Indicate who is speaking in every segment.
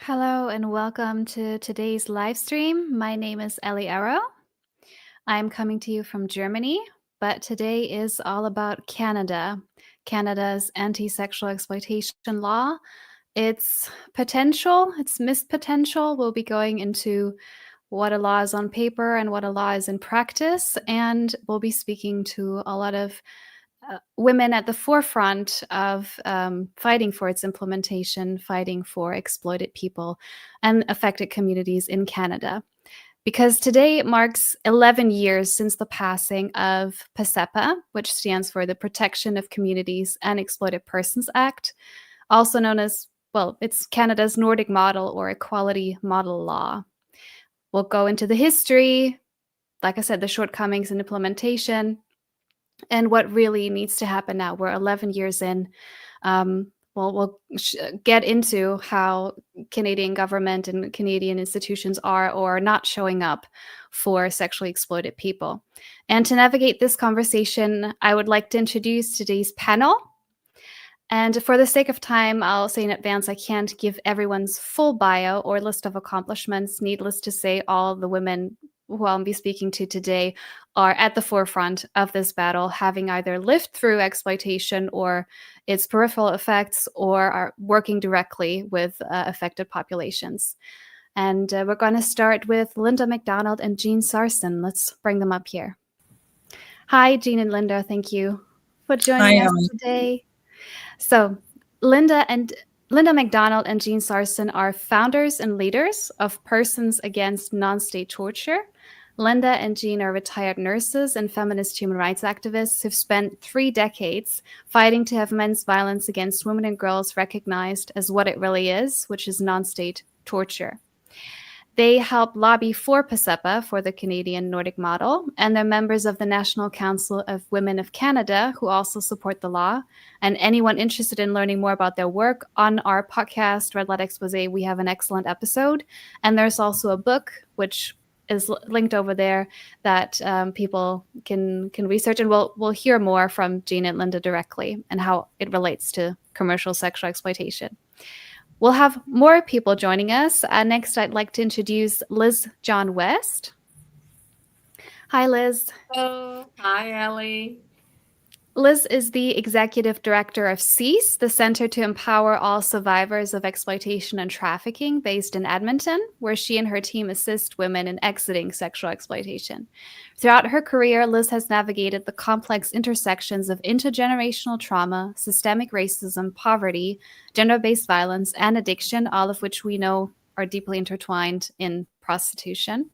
Speaker 1: Hello and welcome to today's live stream. My name is Elly. I'm coming to you from Germany, but today is all about Canada, Canada's anti-sexual exploitation law, its potential, its missed potential. We'll be going into what a law is on paper and what a law is in practice, and we'll be speaking to a lot of women at the forefront of fighting for its implementation, fighting for exploited people and affected communities in Canada. Because today marks 11 years since the passing of PCEPA, which stands for the Protection of Communities and Exploited Persons Act, also known as, well, it's Canada's Nordic model or equality model law. We'll go into the history, like I said, the shortcomings in implementation, and what really needs to happen now. We're 11 years in. We'll get into how Canadian government and Canadian institutions are or are not showing up for sexually exploited people. And to navigate this conversation, I would like to introduce today's panel. And for the sake of time, I'll say in advance, I can't give everyone's full bio or list of accomplishments. Needless to say, all the women who I'll be speaking to today are at the forefront of this battle, having either lived through exploitation or its peripheral effects, or are working directly with affected populations. And we're going to start with Linda MacDonald and Jeanne Sarson. Let's bring them up here. Hi, Jeanne and Linda. Thank you for joining us today. So Linda MacDonald and Jeanne Sarson are founders and leaders of Persons Against Non-State Torture. Linda and Jeanne are retired nurses and feminist human rights activists who've spent 3 decades fighting to have men's violence against women and girls recognized as what it really is, which is non-state torture. They help lobby for PCEPA, for the Canadian Nordic model, and they're members of the National Council of Women of Canada, who also support the law. And anyone interested in learning more about their work, on our podcast, Red Light Exposé, we have an excellent episode. And there's also a book, which is linked over there, that people can research. And we'll hear more from Jeanne and Linda directly and how it relates to commercial sexual exploitation. We'll have more people joining us. Next, I'd like to introduce Liz John West. Hi, Liz.
Speaker 2: Hello. Hi, Elly.
Speaker 1: Liz is the executive director of CEASE, the Center to Empower All Survivors of Exploitation and Trafficking, based in Edmonton, where she and her team assist women in exiting sexual exploitation. Throughout her career, Liz has navigated the complex intersections of intergenerational trauma, systemic racism, poverty, gender-based violence, and addiction, all of which we know are deeply intertwined in prostitution.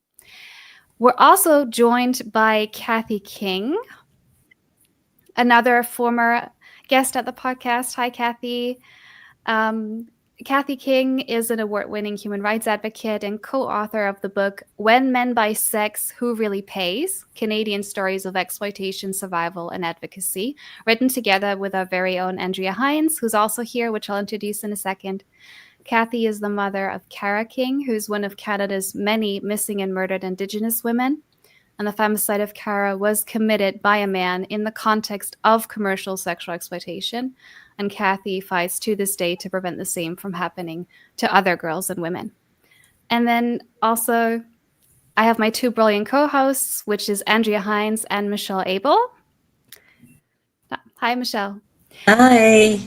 Speaker 1: We're also joined by Kathy King, another former guest at the podcast. Hi, Kathy. Kathy King is an award-winning human rights advocate and co-author of the book When Men Buy Sex, Who Really Pays? Canadian Stories of Exploitation, Survival, and Advocacy, written together with our very own Andrea Heinz, who's also here, which I'll introduce in a second. Kathy is the mother of Cara King, who's one of Canada's many missing and murdered Indigenous women. And the femicide of Cara was committed by a man in the context of commercial sexual exploitation. And Kathy fights to this day to prevent the same from happening to other girls and women. And then also, I have my 2 brilliant co-hosts, which is Andrea Heinz and Michelle Abel. Hi, Michelle.
Speaker 3: Hi.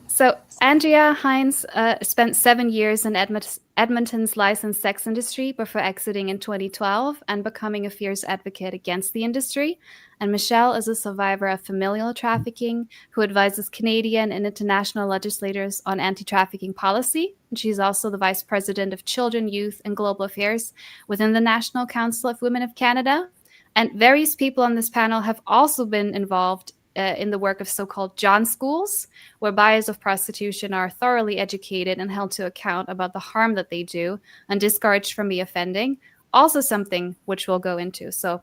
Speaker 1: So Andrea Heinz spent 7 years in Edmonton's licensed sex industry before exiting in 2012 and becoming a fierce advocate against the industry. And Michelle is a survivor of familial trafficking who advises Canadian and international legislators on anti-trafficking policy. And she's also the Vice President of Children, Youth, and Global Affairs within the National Council of Women of Canada. And various people on this panel have also been involved in the work of so-called John schools, where buyers of prostitution are thoroughly educated and held to account about the harm that they do and discouraged from reoffending. Also something which we'll go into. So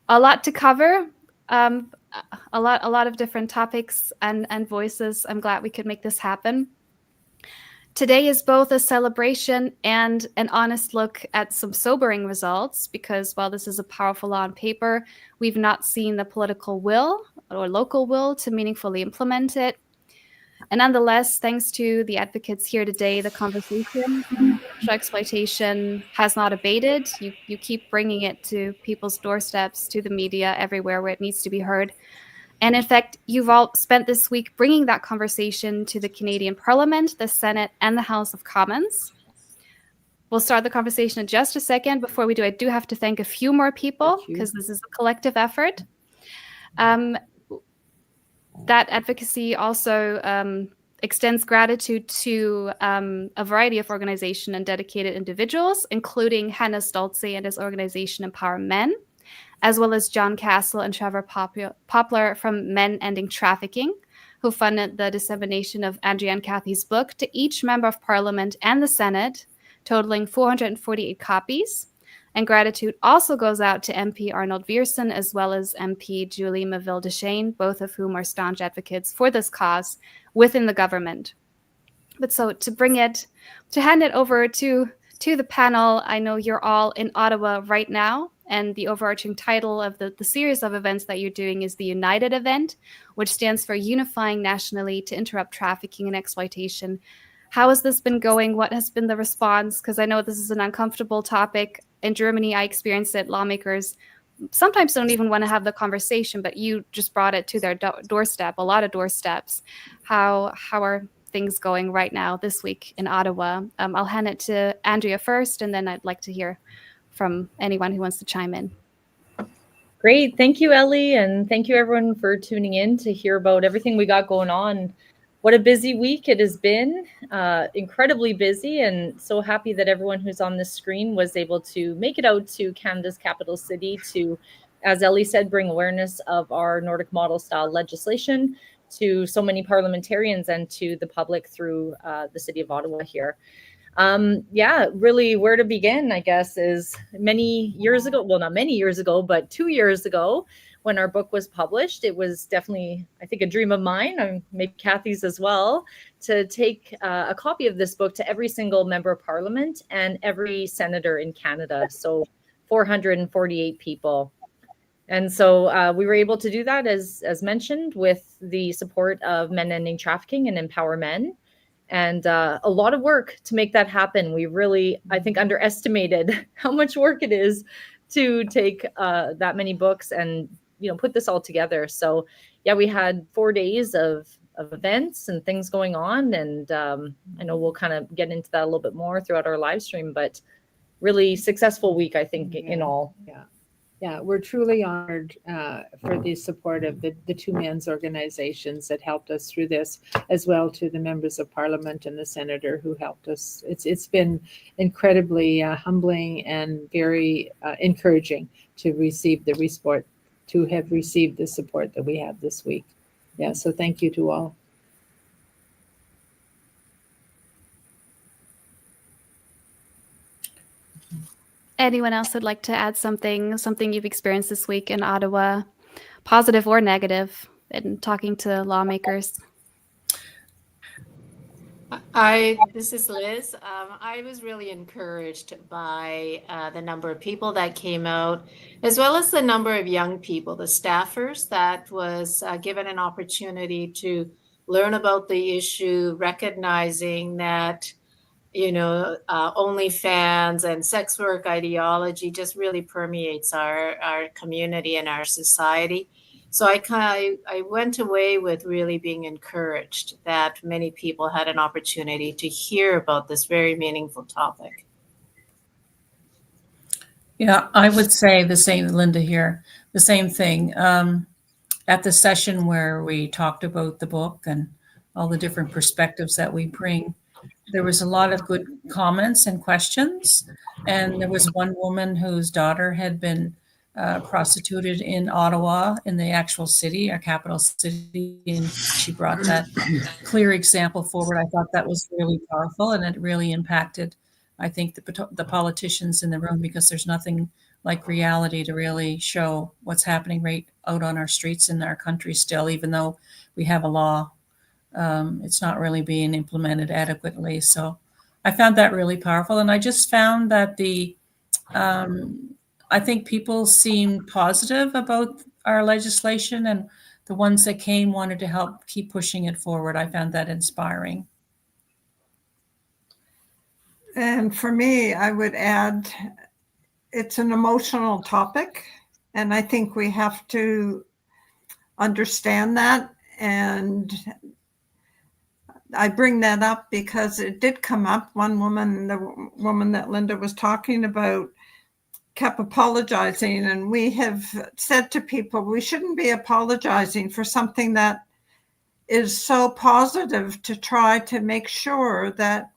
Speaker 1: a lot to cover, a lot of different topics and voices. I'm glad we could make this happen. Today is both a celebration and an honest look at some sobering results, because while this is a powerful law on paper, we've not seen the political will or local will to meaningfully implement it. And nonetheless, thanks to the advocates here today, the conversation on sexual exploitation has not abated. You keep bringing it to people's doorsteps, to the media, everywhere where it needs to be heard. And in fact, you've all spent this week bringing that conversation to the Canadian Parliament, the Senate, and the House of Commons. We'll start the conversation in just a second. Before we do, I do have to thank a few more people because this is a collective effort. That advocacy also extends gratitude to a variety of organizations and dedicated individuals, including Hannah Stolze and his organization Empower Men, as well as John Castle and Trevor Poplar from Men Ending Trafficking, who funded the dissemination of Andrea and Kathy's book to each member of Parliament and the Senate, totaling 448 copies. And gratitude also goes out to MP Arnold Viersen as well as MP Julie Maville-Deschênes, both of whom are staunch advocates for this cause within the government. But so to hand it over to the panel, I know you're all in Ottawa right now, and the overarching title of the series of events that you're doing is the United Event, which stands for Unifying Nationally to Interrupt Trafficking and Exploitation. How has this been going? What has been the response? Because I know this is an uncomfortable topic. In Germany, I experienced it. Lawmakers sometimes don't even want to have the conversation, but you just brought it to their doorstep, a lot of doorsteps. How are things going right now this week in Ottawa? I'll hand it to Andrea first, and then I'd like to hear from anyone who wants to chime in.
Speaker 3: Great. Thank you, Elly, and thank you everyone for tuning in to hear about everything we got going on. What a busy week it has been, incredibly busy, and so happy that everyone who's on this screen was able to make it out to Canada's capital city to, as Elly said, bring awareness of our Nordic model style legislation to so many parliamentarians and to the public through the city of Ottawa here. Really where to begin, I guess, is many years ago, well, not many years ago, but 2 years ago, when our book was published, it was definitely, I think, a dream of mine, and maybe Kathy's as well, to take a copy of this book to every single member of Parliament and every senator in Canada. So 448 people. And so we were able to do that, as mentioned, with the support of Men Ending Trafficking and Empower Men. And a lot of work to make that happen. We really, I think, underestimated how much work it is to take that many books and put this all together. So yeah, we had 4 days of events and things going on, and I know we'll kind of get into that a little bit more throughout our live stream, but really successful week, I think, in all.
Speaker 4: Yeah, we're truly honored for the support of the two men's organizations that helped us through this, as well to the members of Parliament and the senator who helped us. It's been incredibly humbling and very encouraging to receive to have received the support that we have this week. Yeah, so thank you to all.
Speaker 1: Anyone else would like to add something you've experienced this week in Ottawa, positive or negative, in talking to lawmakers?
Speaker 2: This is Liz. I was really encouraged by the number of people that came out, as well as the number of young people, the staffers that was given an opportunity to learn about the issue, recognizing that OnlyFans and sex work ideology just really permeates our community and our society. So I went away with really being encouraged that many people had an opportunity to hear about this very meaningful topic.
Speaker 5: Yeah, I would say the same, Linda here, the same thing. At the session where we talked about the book and all the different perspectives that we bring, there was a lot of good comments and questions. And there was one woman whose daughter had been prostituted in Ottawa, in the actual city, our capital city, and she brought that clear example forward. I thought that was really powerful, and it really impacted, I think, the politicians in the room, because there's nothing like reality to really show what's happening right out on our streets in our country still, even though we have a law. It's not really being implemented adequately. So I found that really powerful. And I just found that I think people seemed positive about our legislation, and the ones that came wanted to help keep pushing it forward. I found that inspiring.
Speaker 6: And for me, I would add, it's an emotional topic, and I think we have to understand that. And I bring that up because it did come up. One woman, the woman that Linda was talking about, kept apologizing. And we have said to people, we shouldn't be apologizing for something that is so positive, to try to make sure that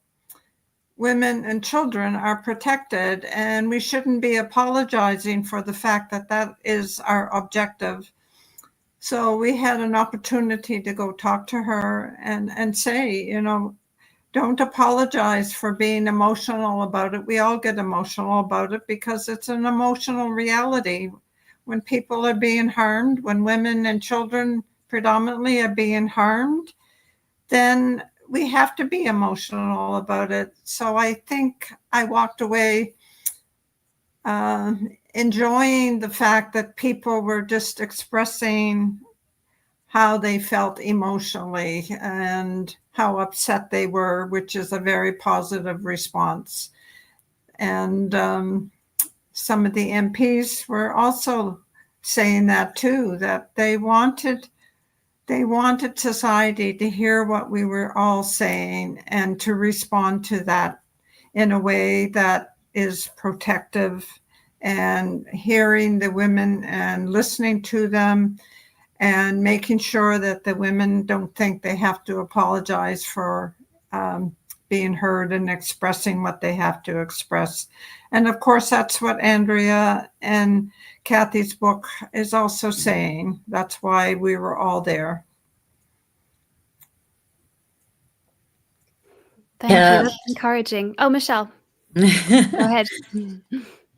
Speaker 6: women and children are protected. And we shouldn't be apologizing for the fact that that is our objective. So we had an opportunity to go talk to her and say, you know, don't apologize for being emotional about it. We all get emotional about it because it's an emotional reality. When people are being harmed, when women and children predominantly are being harmed, then we have to be emotional about it. So I think I walked away enjoying the fact that people were just expressing how they felt emotionally and how upset they were, which is a very positive response. And some of the MPs were also saying that too, that they wanted society to hear what we were all saying and to respond to that in a way that is protective, and hearing the women and listening to them and making sure that the women don't think they have to apologize for being heard and expressing what they have to express. And of course, that's what Andrea and Kathy's book is also saying. That's why we were all there.
Speaker 1: Thank you. That's encouraging. Oh, Michelle, go ahead.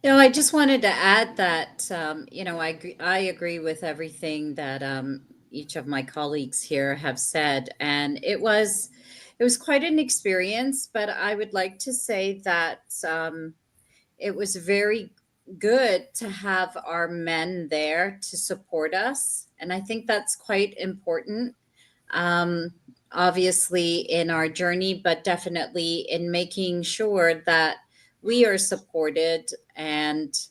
Speaker 7: No, I just wanted to add that, I agree with everything that each of my colleagues here have said. And it was quite an experience, but I would like to say that it was very good to have our men there to support us. And I think that's quite important, obviously in our journey, but definitely in making sure that we are supported and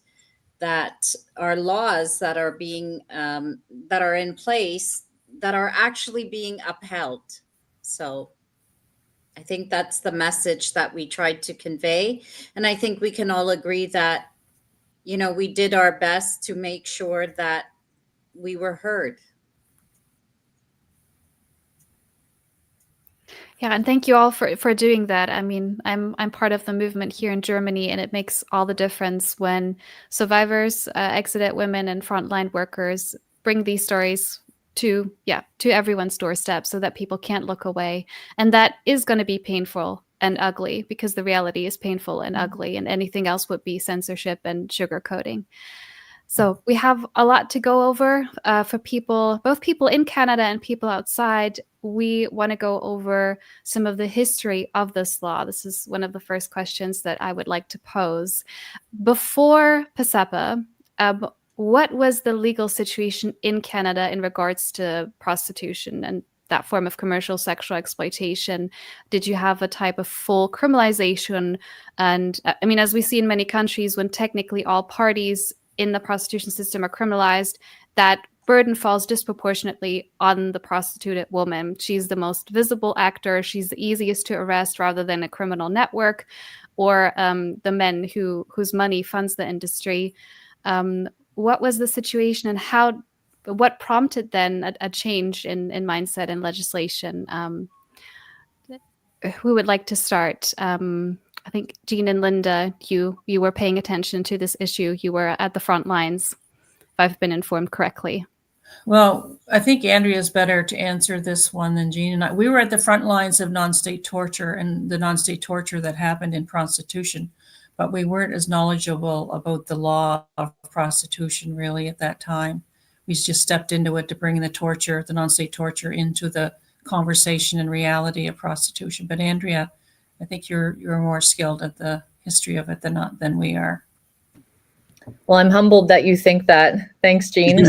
Speaker 7: that our laws that are being that are in place that are actually being upheld. So I think that's the message that we tried to convey. And I think we can all agree that, we did our best to make sure that we were heard.
Speaker 1: Yeah, and thank you all for doing that. I mean, I'm part of the movement here in Germany, and it makes all the difference when survivors, exited women, and frontline workers bring these stories to everyone's doorstep, so that people can't look away. And that is going to be painful and ugly, because the reality is painful and ugly, and anything else would be censorship and sugarcoating. So we have a lot to go over for people, both people in Canada and people outside. We want to go over some of the history of this law. This is one of the first questions that I would like to pose. Before PCEPA, what was the legal situation in Canada in regards to prostitution and that form of commercial sexual exploitation? Did you have a type of full criminalization? And I mean, as we see in many countries, when technically all parties in the prostitution system are criminalized, that burden falls disproportionately on the prostituted woman. She's the most visible actor. She's the easiest to arrest, rather than a criminal network or the men whose money funds the industry. What was the situation, and what prompted then a change in mindset and legislation? Who would like to start? I think Jeanne and Linda, you were paying attention to this issue. You were at the front lines, if I've been informed correctly.
Speaker 5: Well, I think Andrea's better to answer this one than Jeanne and I. We were at the front lines of non-state torture and the non-state torture that happened in prostitution, but we weren't as knowledgeable about the law of prostitution really at that time. We just stepped into it to bring the non-state torture into the conversation and reality of prostitution. But Andrea, I think you're more skilled at the history of it than we are.
Speaker 3: Well, I'm humbled that you think that. Thanks, Jeanne.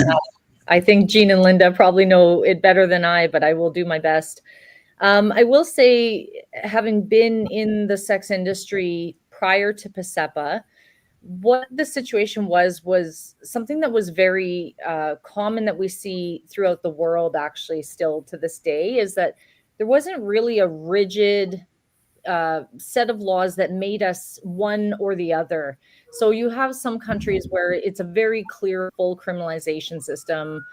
Speaker 3: I think Jeanne and Linda probably know it better than I, but I will do my best. I will say, having been in the sex industry prior to PCEPA, what the situation was something that was very common that we see throughout the world, actually, still to this day, is that there wasn't really a rigid set of laws that made us one or the other. So you have some countries where it's a very clear full criminalization system,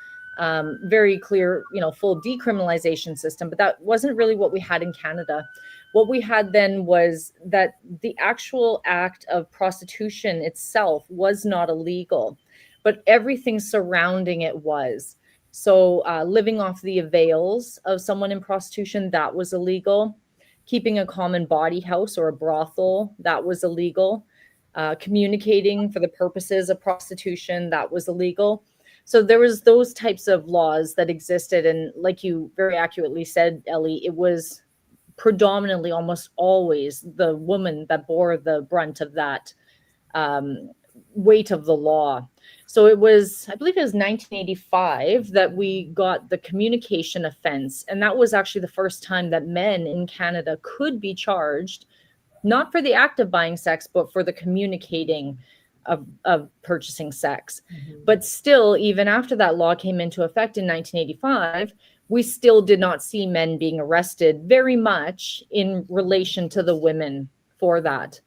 Speaker 3: very clear, full decriminalization system, but that wasn't really what we had in Canada. What we had then was that the actual act of prostitution itself was not illegal, but everything surrounding it was. So living off the avails of someone in prostitution, that was illegal. Keeping a common body house or a brothel, that was illegal. Communicating for the purposes of prostitution, that was illegal. So there was those types of laws that existed. And like you very accurately said, Elly, it was predominantly almost always the woman that bore the brunt of that weight of the law. So it was, I believe it was 1985 that we got the communication offense. And that was actually the first time that men in Canada could be charged, not for the act of buying sex, but for the communicating of purchasing sex. But still, even after that law came into effect in 1985, we still did not see men being arrested very much in relation to the women for that.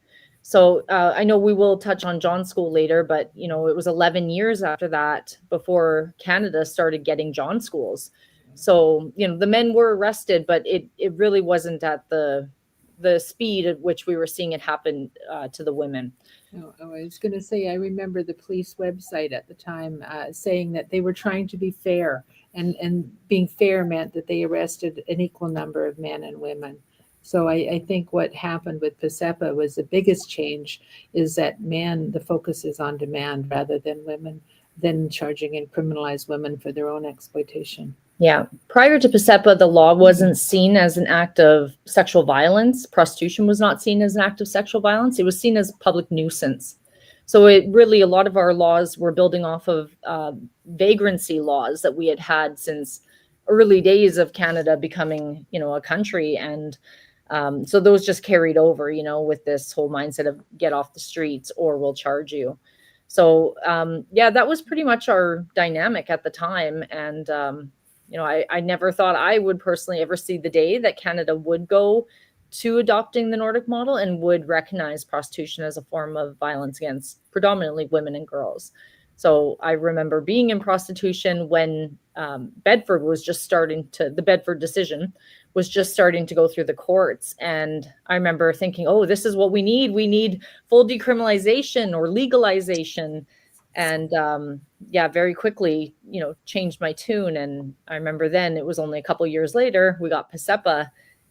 Speaker 3: So I know we will touch on John's School later, but it was 11 years after that before Canada started getting John Schools. So the men were arrested, but it really wasn't at the speed at which we were seeing it happen to the women.
Speaker 4: I was going to say, I remember the police website at the time saying that they were trying to be fair, and being fair meant that they arrested an equal number of men and women. So I think what happened with PCEPA was the biggest change is that the focus is on demand rather than women, than charging and criminalize women for their own exploitation.
Speaker 3: Yeah. Prior to PCEPA, the law wasn't seen as an act of sexual violence. Prostitution was not seen as an act of sexual violence. It was seen as public nuisance. So a lot of our laws were building off of vagrancy laws that we had had since early days of Canada becoming, a country. And so those just carried over, with this whole mindset of get off the streets or we'll charge you. So, that was pretty much our dynamic at the time. And, I never thought I would personally ever see the day that Canada would go to adopting the Nordic model and would recognize prostitution as a form of violence against predominantly women and girls. So I remember being in prostitution when Bedford was just starting the Bedford decision was just starting to go through the courts. And I remember thinking, oh, this is what we need. We need full decriminalization or legalization. And very quickly, changed my tune. And I remember then it was only a couple of years later, we got PCEPA.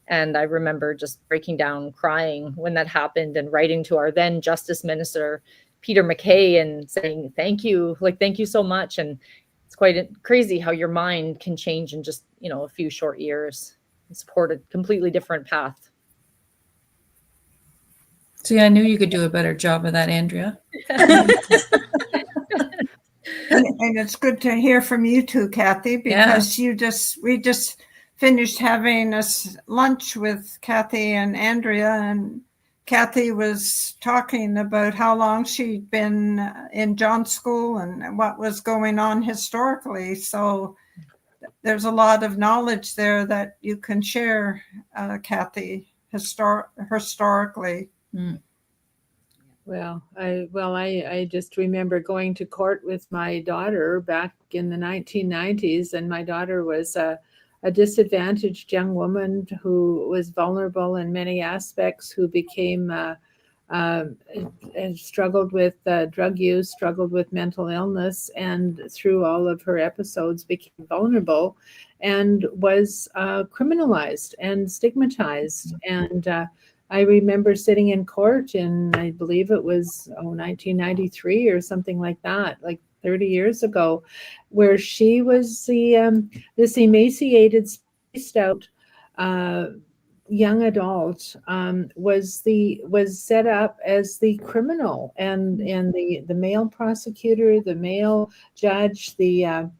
Speaker 3: And I remember just breaking down, crying when that happened and writing to our then Justice Minister, Peter MacKay, and saying, thank you so much. And it's quite crazy how your mind can change in just, a few short years and support a completely different path.
Speaker 5: See, I knew you could do a better job of that, Andrea.
Speaker 6: And it's good to hear from you too, Kathy, because we just finished having lunch with Kathy and Andrea, and Kathy was talking about how long she'd been in John's School and what was going on historically. So there's a lot of knowledge there that you can share, Kathy, historically.
Speaker 5: Mm.
Speaker 4: Well, I just remember going to court with my daughter back in the 1990s, and my daughter was a disadvantaged young woman who was vulnerable in many aspects, who became struggled with drug use, struggled with mental illness, and through all of her episodes became vulnerable and was criminalized and stigmatized. And I remember sitting in court in, I believe it was 1993 or something like that, like 30 years ago, where she was this emaciated, spaced out young adult was set up as the criminal, and the male prosecutor, the male judge, the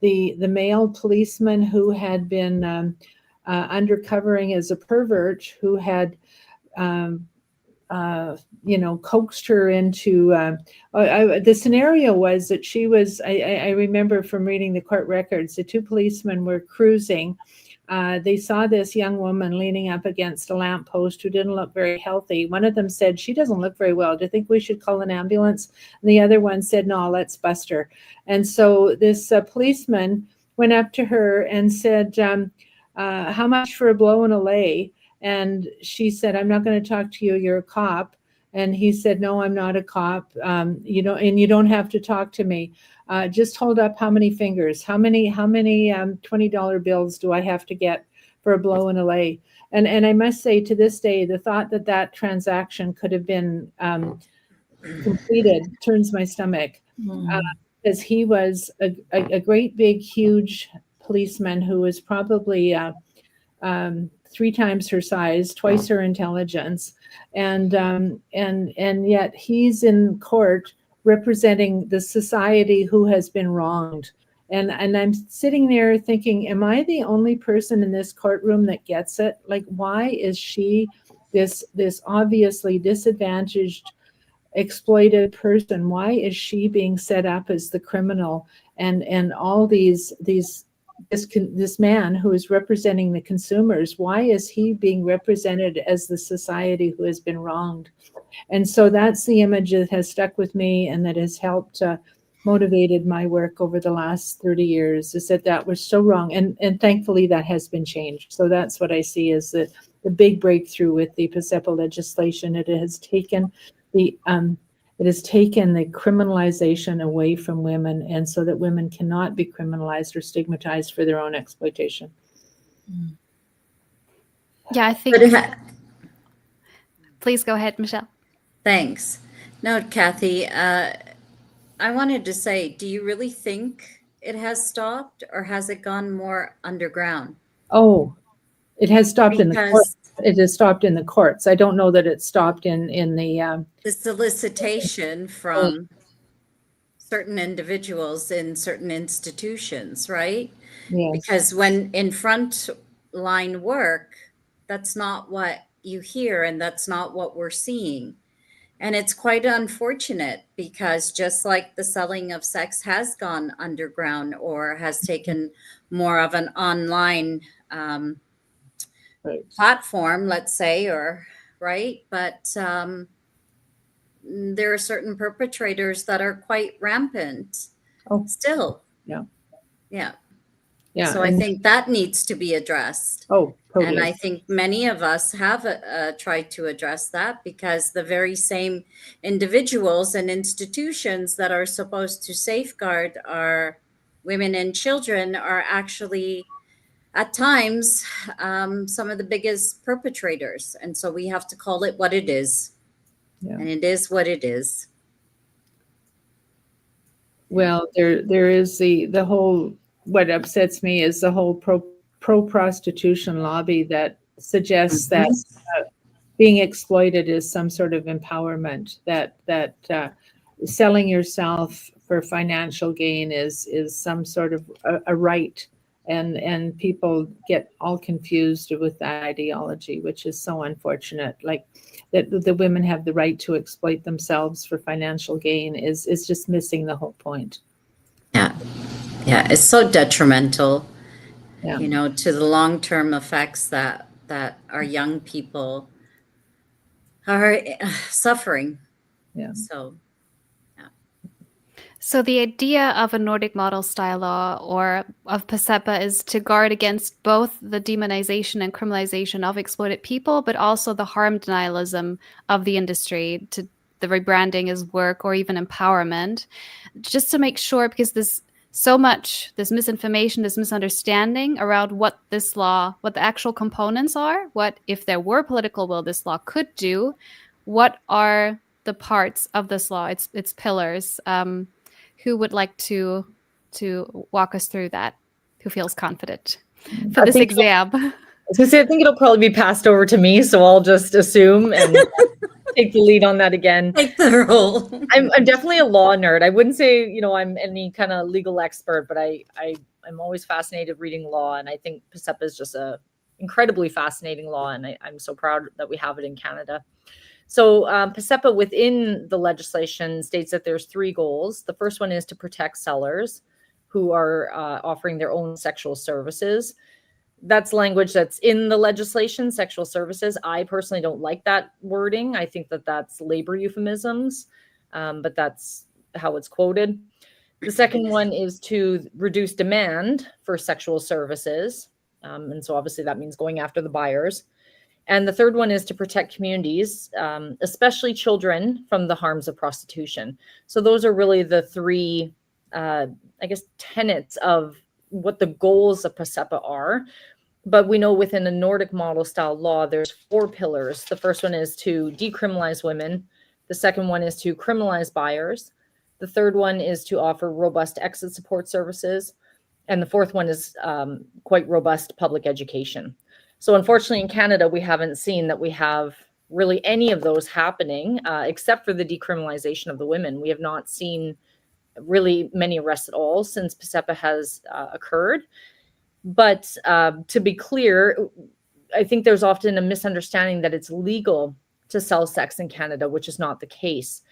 Speaker 4: male policeman who had been undercovering as a pervert, who had coaxed her into, the scenario was that she was, I remember from reading the court records, the two policemen were cruising. They saw this young woman leaning up against a lamppost who didn't look very healthy. One of them said, "She doesn't look very well. Do you think we should call an ambulance?" And the other one said, "No, let's bust her." And so this policeman went up to her and said, "How much for a blow and a lay?" And she said, "I'm not going to talk to you. You're a cop." And he said, "No, I'm not a cop. You don't have to talk to me. Just hold up how many fingers, how many $20 bills do I have to get for a blow and a lay?" And I must say, to this day, the thought that transaction could have been completed turns my stomach, because he was a great big huge policeman who was probably 3 times her size, twice her intelligence, and yet he's in court representing the society who has been wronged. And I'm sitting there thinking, am I the only person in this courtroom that gets it? Like, why is she this obviously disadvantaged, exploited person? Why is she being set up as the criminal? And all this man who is representing the consumers, why is he being represented as the society who has been wronged? And so that's the image that has stuck with me and that has helped motivated my work over the last 30 years, is that was so wrong. And thankfully that has been changed. So that's what I see as the big breakthrough with the PCEPA legislation. It has taken the criminalization away from women, and so that women cannot be criminalized or stigmatized for their own exploitation.
Speaker 1: Yeah, I think. Please go ahead, Michelle.
Speaker 7: Thanks. No, Kathy, I wanted to say, do you really think it has stopped, or has it gone more underground?
Speaker 4: Oh, it has stopped in the courts. It has stopped in the courts. I don't know that it stopped in the
Speaker 7: solicitation from certain individuals in certain institutions, right?
Speaker 4: Yes.
Speaker 7: Because when in front line work, that's not what you hear, and that's not what we're seeing. And it's quite unfortunate, because just like the selling of sex has gone underground or has taken more of an online platform, let's say, or right. But there are certain perpetrators that are quite rampant still.
Speaker 4: Yeah.
Speaker 7: Yeah.
Speaker 4: Yeah.
Speaker 7: So I think that needs to be addressed.
Speaker 4: Oh, totally.
Speaker 7: And I think many of us have tried to address that, because the very same individuals and institutions that are supposed to safeguard our women and children are actually, at times, some of the biggest perpetrators. And so we have to call it what it is. Yeah. And it is what it is.
Speaker 4: Well, there is the whole, what upsets me is the whole pro-prostitution lobby that suggests that being exploited is some sort of empowerment, that selling yourself for financial gain is some sort of a right. And people get all confused with that ideology, which is so unfortunate. Like that the women have the right to exploit themselves for financial gain is just missing the whole point.
Speaker 7: Yeah. Yeah, it's so detrimental, to the long-term effects that our young people are suffering.
Speaker 4: Yeah.
Speaker 1: So the idea of a Nordic model style law or of PCEPA is to guard against both the demonization and criminalization of exploited people, but also the harm denialism of the industry, to the rebranding as work or even empowerment, just to make sure, because there's so much, this misinformation, this misunderstanding around what this law, what the actual components are, what, if there were political will, this law could do, what are the parts of this law, its pillars. Who would like to walk us through that? Who feels confident for this exam?
Speaker 3: I was gonna say, I think it'll probably be passed over to me, so I'll just assume and take the lead on that again.
Speaker 7: Take the role.
Speaker 3: I'm definitely a law nerd. I wouldn't say, I'm any kind of legal expert, but I'm always fascinated reading law, and I think PCEPA is just a incredibly fascinating law, and I'm so proud that we have it in Canada. So PCEPA within the legislation states that there's 3 goals. The first one is to protect sellers who are offering their own sexual services. That's language that's in the legislation, sexual services. I personally don't like that wording. I think that that's labor euphemisms, but that's how it's quoted. The second one is to reduce demand for sexual services. And so obviously that means going after the buyers. And the third one is to protect communities, especially children, from the harms of prostitution. So those are really the 3, tenets of what the goals of PCEPA are. But we know within a Nordic model style law, there's 4 pillars. The first one is to decriminalize women. The second one is to criminalize buyers. The third one is to offer robust exit support services. And the fourth one is quite robust public education. So unfortunately in Canada, we haven't seen that we have really any of those happening, except for the decriminalization of the women. We have not seen really many arrests at all since PCEPA has occurred. But to be clear, I think there's often a misunderstanding that it's legal to sell sex in Canada, which is not the case.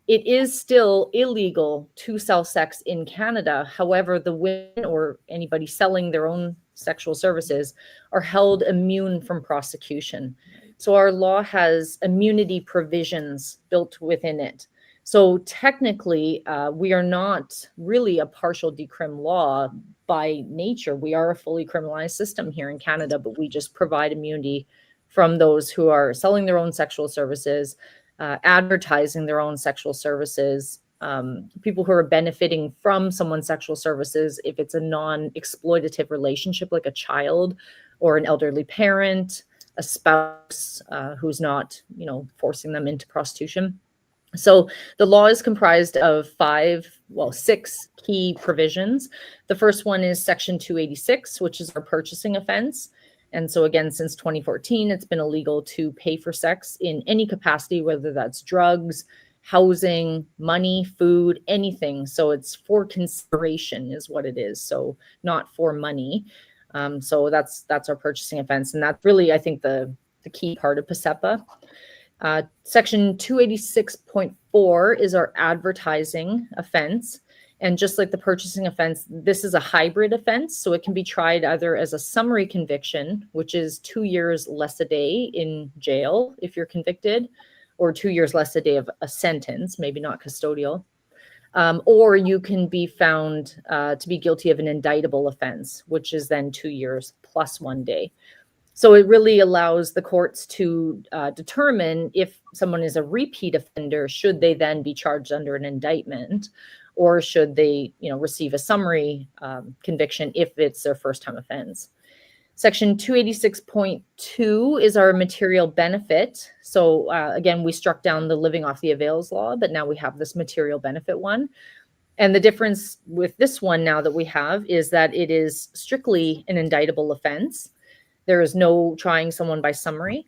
Speaker 3: It is still illegal to sell sex in Canada. However, the women or anybody selling their own sexual services are held immune from prosecution. So our law has immunity provisions built within it. So technically, we are not really a partial decrim law by nature. We are a fully criminalized system here in Canada, but we just provide immunity from those who are selling their own sexual services, advertising their own sexual services, people who are benefiting from someone's sexual services, if it's a non-exploitative relationship like a child or an elderly parent, a spouse who's not, forcing them into prostitution. So the law is comprised of 6 key provisions. The first one is Section 286, which is our purchasing offense. And so again, since 2014, it's been illegal to pay for sex in any capacity, whether that's drugs, housing, money, food, anything. So it's for consideration is what it is. So not for money. So that's our purchasing offense. And that's really, I think, the key part of PCEPA. Section 286.4 is our advertising offense. And just like the purchasing offense, this is a hybrid offense. So it can be tried either as a summary conviction, which is 2 years less a day in jail if you're convicted, or 2 years less a day of a sentence, maybe not custodial. Or you can be found to be guilty of an indictable offense, which is then 2 years plus 1 day. So it really allows the courts to determine if someone is a repeat offender, should they then be charged under an indictment, or should they, receive a summary conviction if it's their first time offense. Section 286.2 is our material benefit. So again, we struck down the living off the avails law, but now we have this material benefit one. And the difference with this one now that we have is that it is strictly an indictable offense. There is no trying someone by summary.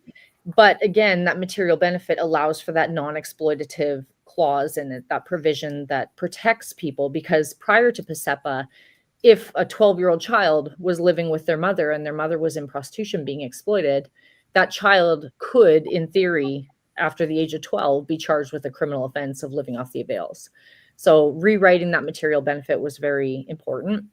Speaker 3: But again, that material benefit allows for that non-exploitative clause in it, that provision that protects people, because prior to PCEPA, if a 12-year-old child was living with their mother and their mother was in prostitution being exploited, that child could, in theory, after the age of 12, be charged with a criminal offense of living off the avails. So rewriting that material benefit was very important.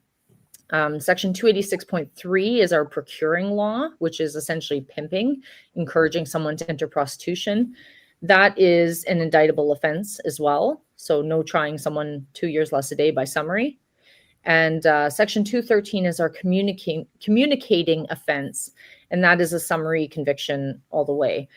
Speaker 3: Section 286.3 is our procuring law, which is essentially pimping, encouraging someone to enter prostitution. That is an indictable offense as well. So no trying someone 2 years less a day by summary. And Section 213 is our communicating offense, and that is a summary conviction all the way.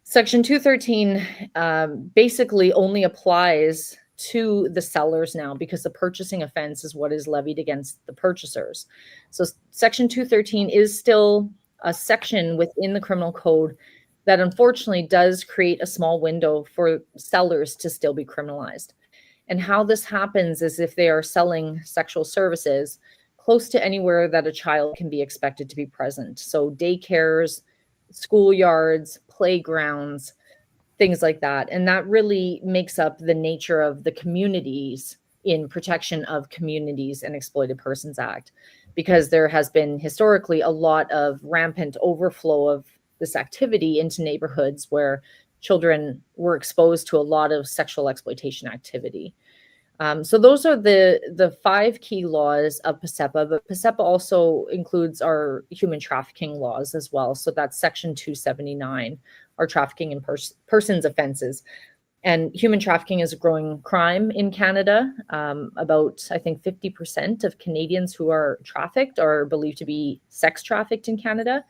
Speaker 3: Section 213 basically only applies to the sellers now, because the purchasing offense is what is levied against the purchasers. So Section 213 is still a section within the criminal code that unfortunately does create a small window for sellers to still be criminalized. And how this happens is if they are selling sexual services close to anywhere that a child can be expected to be present. So daycares, schoolyards, playgrounds, things like that. And that really makes up the nature of the communities in Protection of Communities and Exploited Persons Act, because there has been historically a lot of rampant overflow of this activity into neighborhoods where children were exposed to a lot of sexual exploitation activity. So those are the 5 key laws of PCEPA, but PCEPA also includes our human trafficking laws as well. So that's Section 279, our trafficking in persons offenses. And human trafficking is a growing crime in Canada. About, I think, 50% of Canadians who are trafficked are believed to be sex trafficked in Canada.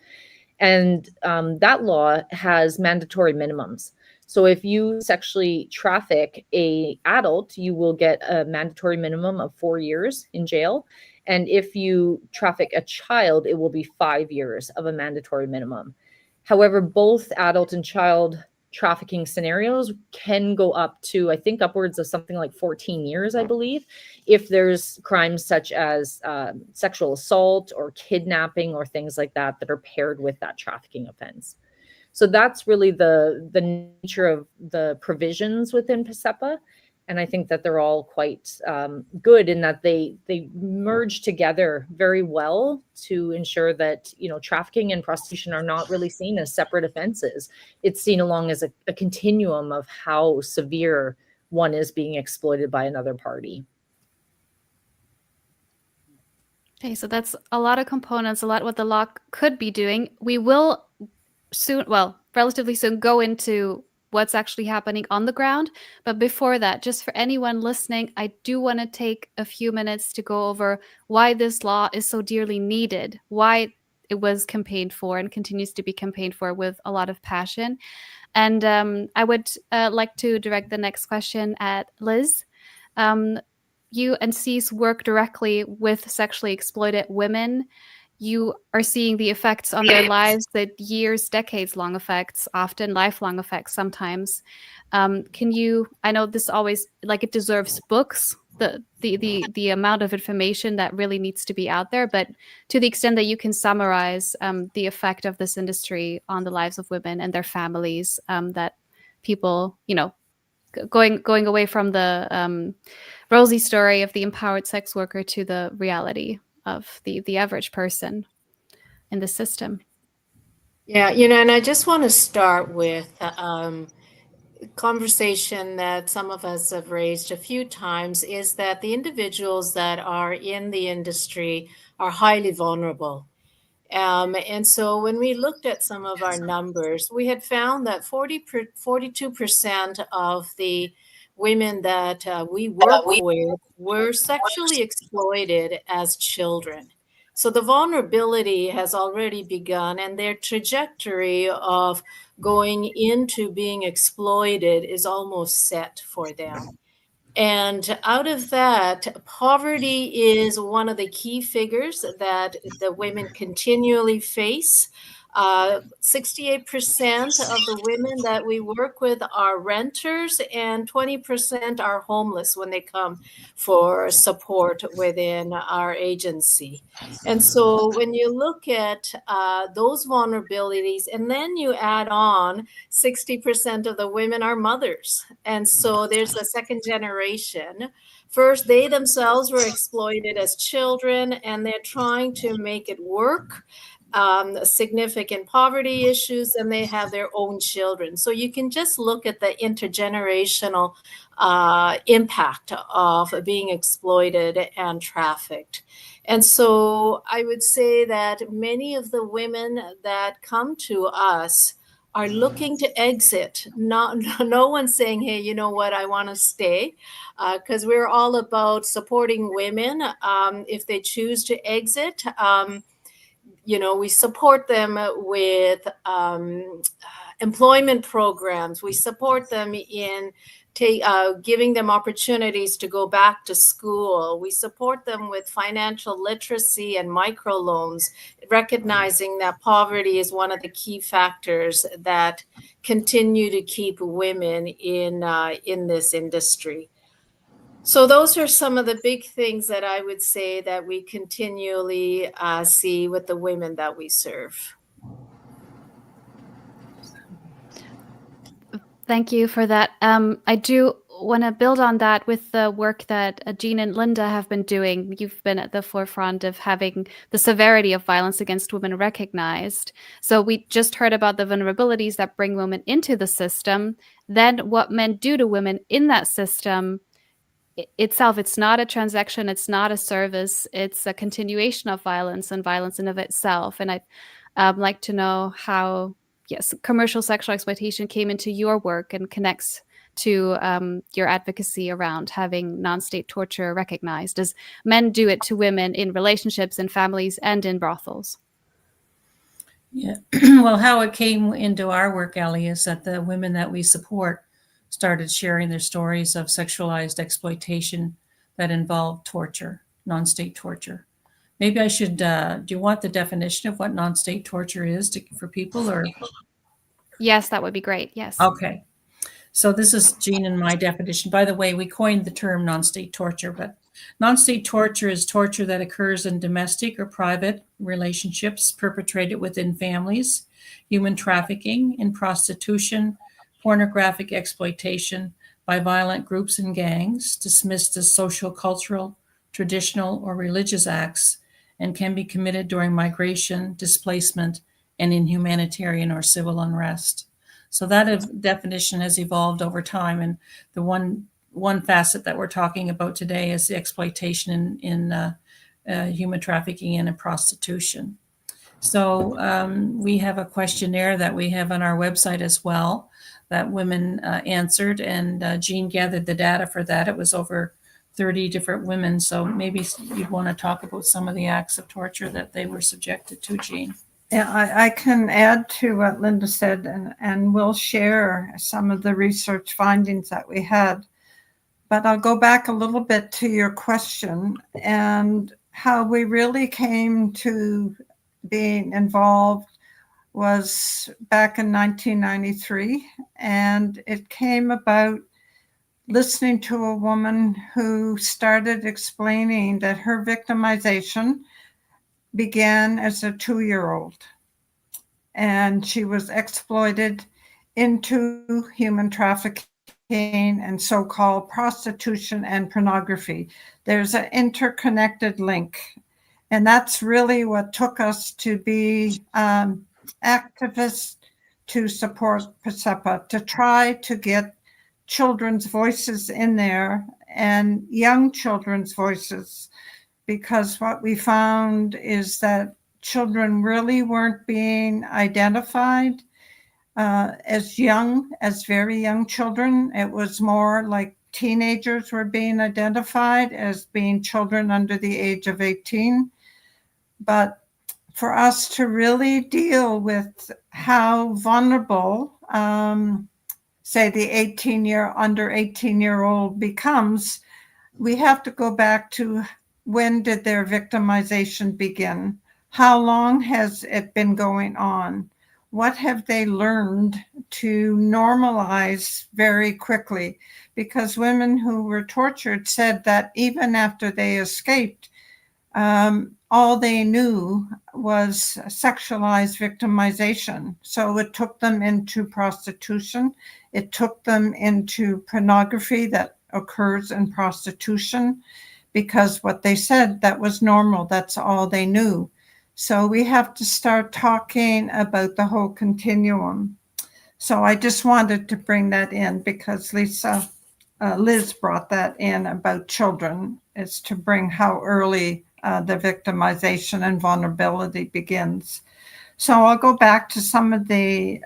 Speaker 3: And that law has mandatory minimums. So if you sexually traffic an adult, you will get a mandatory minimum of 4 years in jail. And if you traffic a child, it will be 5 years of a mandatory minimum. However, both adult and child trafficking scenarios can go up to, I think, upwards of something like 14 years, I believe, if there's crimes such as sexual assault or kidnapping or things like that that are paired with that trafficking offense. So that's really the nature of the provisions within PCEPA. And I think that they're all quite good in that they merge together very well to ensure that, you know, trafficking and prostitution are not really seen as separate offenses. It's seen along as a continuum of how severe one is being exploited by another party.
Speaker 1: Okay, so that's a lot of components, a lot what the law could be doing. We will soon, well, relatively soon, go into what's actually happening on the ground. But before that, just for anyone listening, I do want to take a few minutes to go over why this law is so dearly needed, why it was campaigned for and continues to be campaigned for with a lot of passion. And I would like to direct the next question at Liz. You and Cease work directly with sexually exploited women. You are seeing the effects on their lives, the years, decades-long effects, often lifelong effects sometimes. Can you, I know this always, like, it deserves books, the amount of information that really needs to be out there, but to the extent that you can summarize the effect of this industry on the lives of women and their families, that people, you know, going away from the rosy story of the empowered sex worker to the reality of the average person in the system.
Speaker 2: Yeah, you know, and I just want to start with conversation that some of us have raised a few times, is that the individuals that are in the industry are highly vulnerable. And so when we looked at some of our numbers, we had found that 42% of the women that we work with were sexually exploited as children. So the vulnerability has already begun, and their trajectory of going into being exploited is almost set for them. And out of that, poverty is one of the key figures that the women continually face. 68% of the women that we work with are renters, and 20% are homeless when they come for support within our agency. And so when you look at those vulnerabilities, and then you add on 60% of the women are mothers. And so there's a second generation. First, they themselves were exploited as children, and they're trying to make it work. Significant poverty issues, and they have their own children. So you can just look at the intergenerational impact of being exploited and trafficked. And so I would say that many of the women that come to us are looking to exit. No one's saying, hey, you know what, I want to stay, because we're all about supporting women if they choose to exit. You know, we support them with employment programs. We support them in giving them opportunities to go back to school. We support them with financial literacy and microloans, recognizing that poverty is one of the key factors that continue to keep women in this industry. So those are some of the big things that I would say that we continually see with the women that we serve.
Speaker 1: Thank you for that. I do want to build on that with the work that Jeanne and Linda have been doing. You've been at the forefront of having the severity of violence against women recognized. So we just heard about the vulnerabilities that bring women into the system. Then what men do to women in that system itself, it's not a transaction, it's not a service, it's a continuation of violence and violence in of itself. And I'd like to know how, yes, commercial sexual exploitation came into your work and connects to your advocacy around having non-state torture recognized, as men do it to women in relationships, in families, and in brothels.
Speaker 5: Yeah, well, how it came into our work, Elly, is that the women that we support started sharing their stories of sexualized exploitation that involved torture, non-state torture. Maybe I should, do you want the definition of what non-state torture is for people, or?
Speaker 1: Yes, that would be great, yes.
Speaker 5: Okay. So this is Jeanne and my definition. By the way, we coined the term non-state torture, but non-state torture is torture that occurs in domestic or private relationships perpetrated within families, human trafficking, in prostitution, pornographic exploitation by violent groups and gangs, dismissed as social, cultural, traditional, or religious acts, and can be committed during migration, displacement, and in humanitarian or civil unrest. So that definition has evolved over time, and the one facet that we're talking about today is the exploitation in human trafficking and in prostitution. So we have a questionnaire that we have on our website as well that women answered, and Jeanne gathered the data for that. It was over 30 different women. So maybe you'd want to talk about some of the acts of torture that they were subjected to, Jeanne.
Speaker 6: Yeah, I can add to what Linda said, and we'll share some of the research findings that we had. But I'll go back a little bit to your question and how we really came to being involved was back in 1993. And it came about listening to a woman who started explaining that her victimization began as a 2-year-old, and she was exploited into human trafficking and so-called prostitution and pornography. There's an interconnected link, and that's really what took us to be activists to support PCEPA, to try to get children's voices in there and young children's voices, because what we found is that children really weren't being identified as very young children. It was more like teenagers were being identified as being children under the age of 18. But for us to really deal with how vulnerable, say, the under 18-year-old becomes, we have to go back to when did their victimization begin? How long has it been going on? What have they learned to normalize very quickly? Because women who were tortured said that even after they escaped, all they knew was sexualized victimization. So it took them into prostitution. It took them into pornography that occurs in prostitution, because what they said, that was normal. That's all they knew. So we have to start talking about the whole continuum. So I just wanted to bring that in because Liz brought that in about children, is to bring how early the victimization and vulnerability begins. So I'll go back to some of the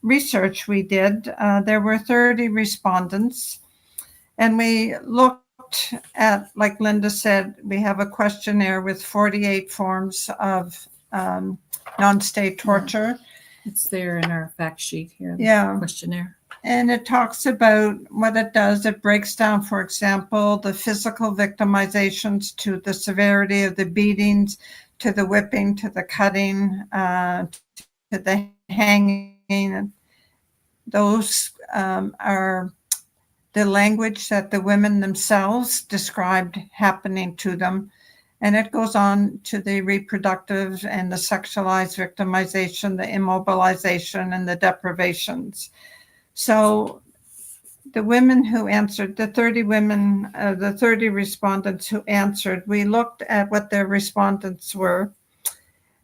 Speaker 6: research we did. There were 30 respondents, and we looked at, like Linda said, we have a questionnaire with 48 forms of non-state torture.
Speaker 5: It's there in our fact sheet here,
Speaker 6: the
Speaker 5: questionnaire.
Speaker 6: And it talks about what it does. It breaks down, for example, the physical victimizations to the severity of the beatings, to the whipping, to the cutting, to the hanging. Those are the language that the women themselves described happening to them. And it goes on to the reproductive and the sexualized victimization, the immobilization, and the deprivations. So the women who answered, the 30 women, the 30 respondents who answered, we looked at what their respondents were.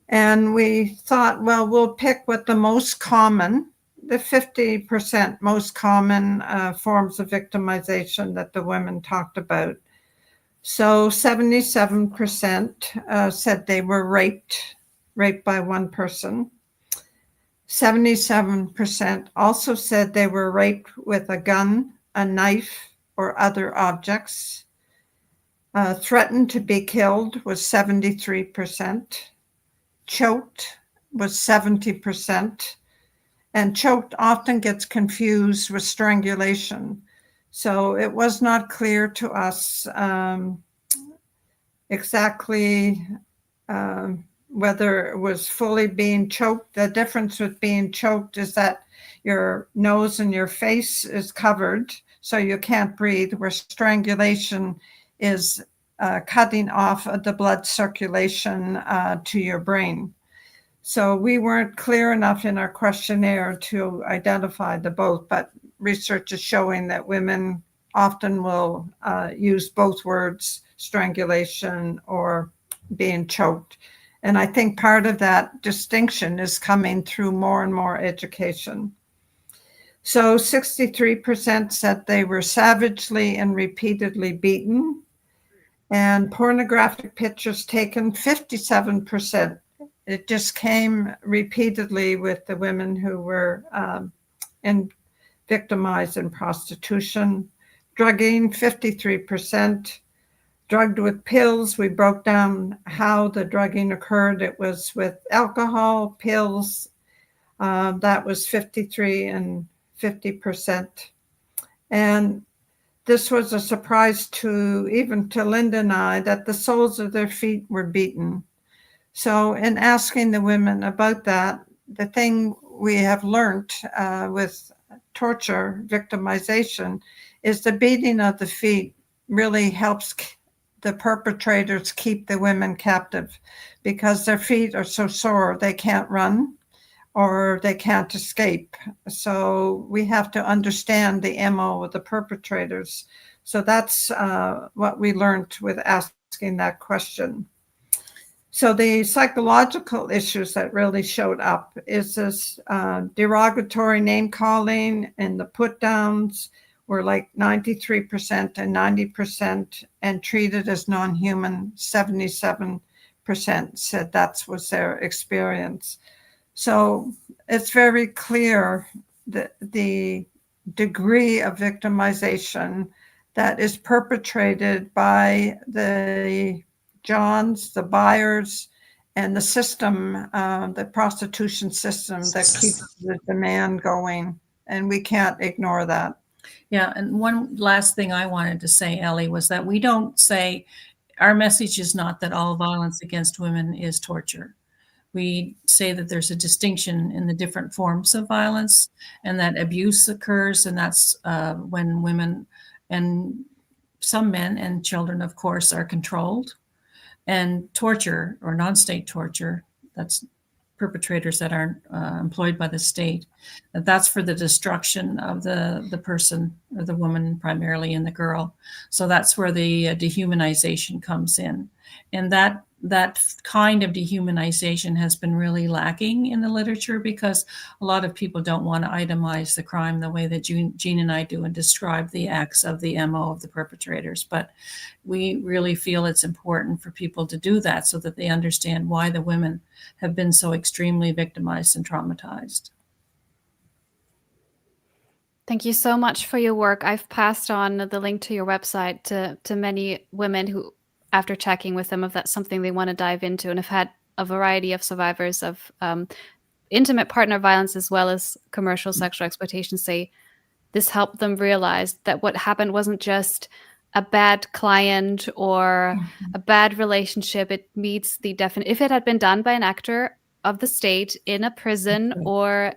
Speaker 6: And we thought, well, we'll pick what the most common, the 50% most common forms of victimization that the women talked about. So 77% said they were raped by one person. 77% also said they were raped with a gun, a knife, or other objects. Threatened to be killed was 73%. Choked was 70%. And choked often gets confused with strangulation. So it was not clear to us exactly whether it was fully being choked. The difference with being choked is that your nose and your face is covered, so you can't breathe, where strangulation is cutting off the blood circulation to your brain. So we weren't clear enough in our questionnaire to identify the both, but research is showing that women often will use both words, strangulation or being choked. And I think part of that distinction is coming through more and more education. So 63% said they were savagely and repeatedly beaten, and pornographic pictures taken, 57%. It just came repeatedly with the women who were victimized in prostitution. Drugging, 53%. Drugged with pills. We broke down how the drugging occurred. It was with alcohol, pills. That was 53 and 50%. And this was a surprise even to Linda and I, that the soles of their feet were beaten. So in asking the women about that, the thing we have learned with torture, victimization, is the beating of the feet really helps the perpetrators keep the women captive, because their feet are so sore they can't run or they can't escape. So we have to understand the MO of the perpetrators. So that's what we learned with asking that question. So the psychological issues that really showed up is this derogatory name calling, and the put downs were like 93% and 90%, and treated as non-human, 77% said that was their experience. So it's very clear that the degree of victimization that is perpetrated by the Johns, the buyers, and the system, the prostitution system that keeps the demand going. And we can't ignore that.
Speaker 5: Yeah, and one last thing I wanted to say, Elly, was that we don't say, our message is not that all violence against women is torture. We say that there's a distinction in the different forms of violence, and that abuse occurs, and that's when women and some men and children, of course, are controlled. And torture, or non-state torture, that's perpetrators that aren't employed by the state, that's for the destruction of the person, or the woman primarily, and the girl. So that's where the dehumanization comes in. And that kind of dehumanization has been really lacking in the literature, because a lot of people don't want to itemize the crime the way that Jeanne and I do and describe the acts of the MO of the perpetrators. But we really feel it's important for people to do that, so that they understand why the women have been so extremely victimized and traumatized.
Speaker 1: Thank you so much for your work. I've passed on the link to your website to many women who, after checking with them, if that's something they want to dive into, and have had a variety of survivors of intimate partner violence as well as commercial sexual exploitation, say this helped them realize that what happened wasn't just a bad client or a bad relationship. It meets the definition. If it had been done by an actor of the state in a prison or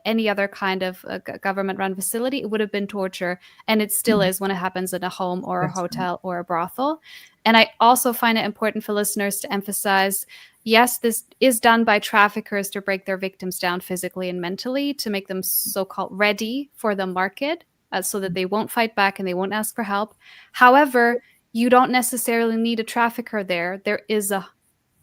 Speaker 1: any other kind of government-run facility, it would have been torture. And it still is when it happens in a home or a hotel or a brothel. And I also find it important for listeners to emphasize, yes, this is done by traffickers to break their victims down physically and mentally, to make them so-called ready for the market. so that they won't fight back and they won't ask for help. However, you don't necessarily need a trafficker there. There is a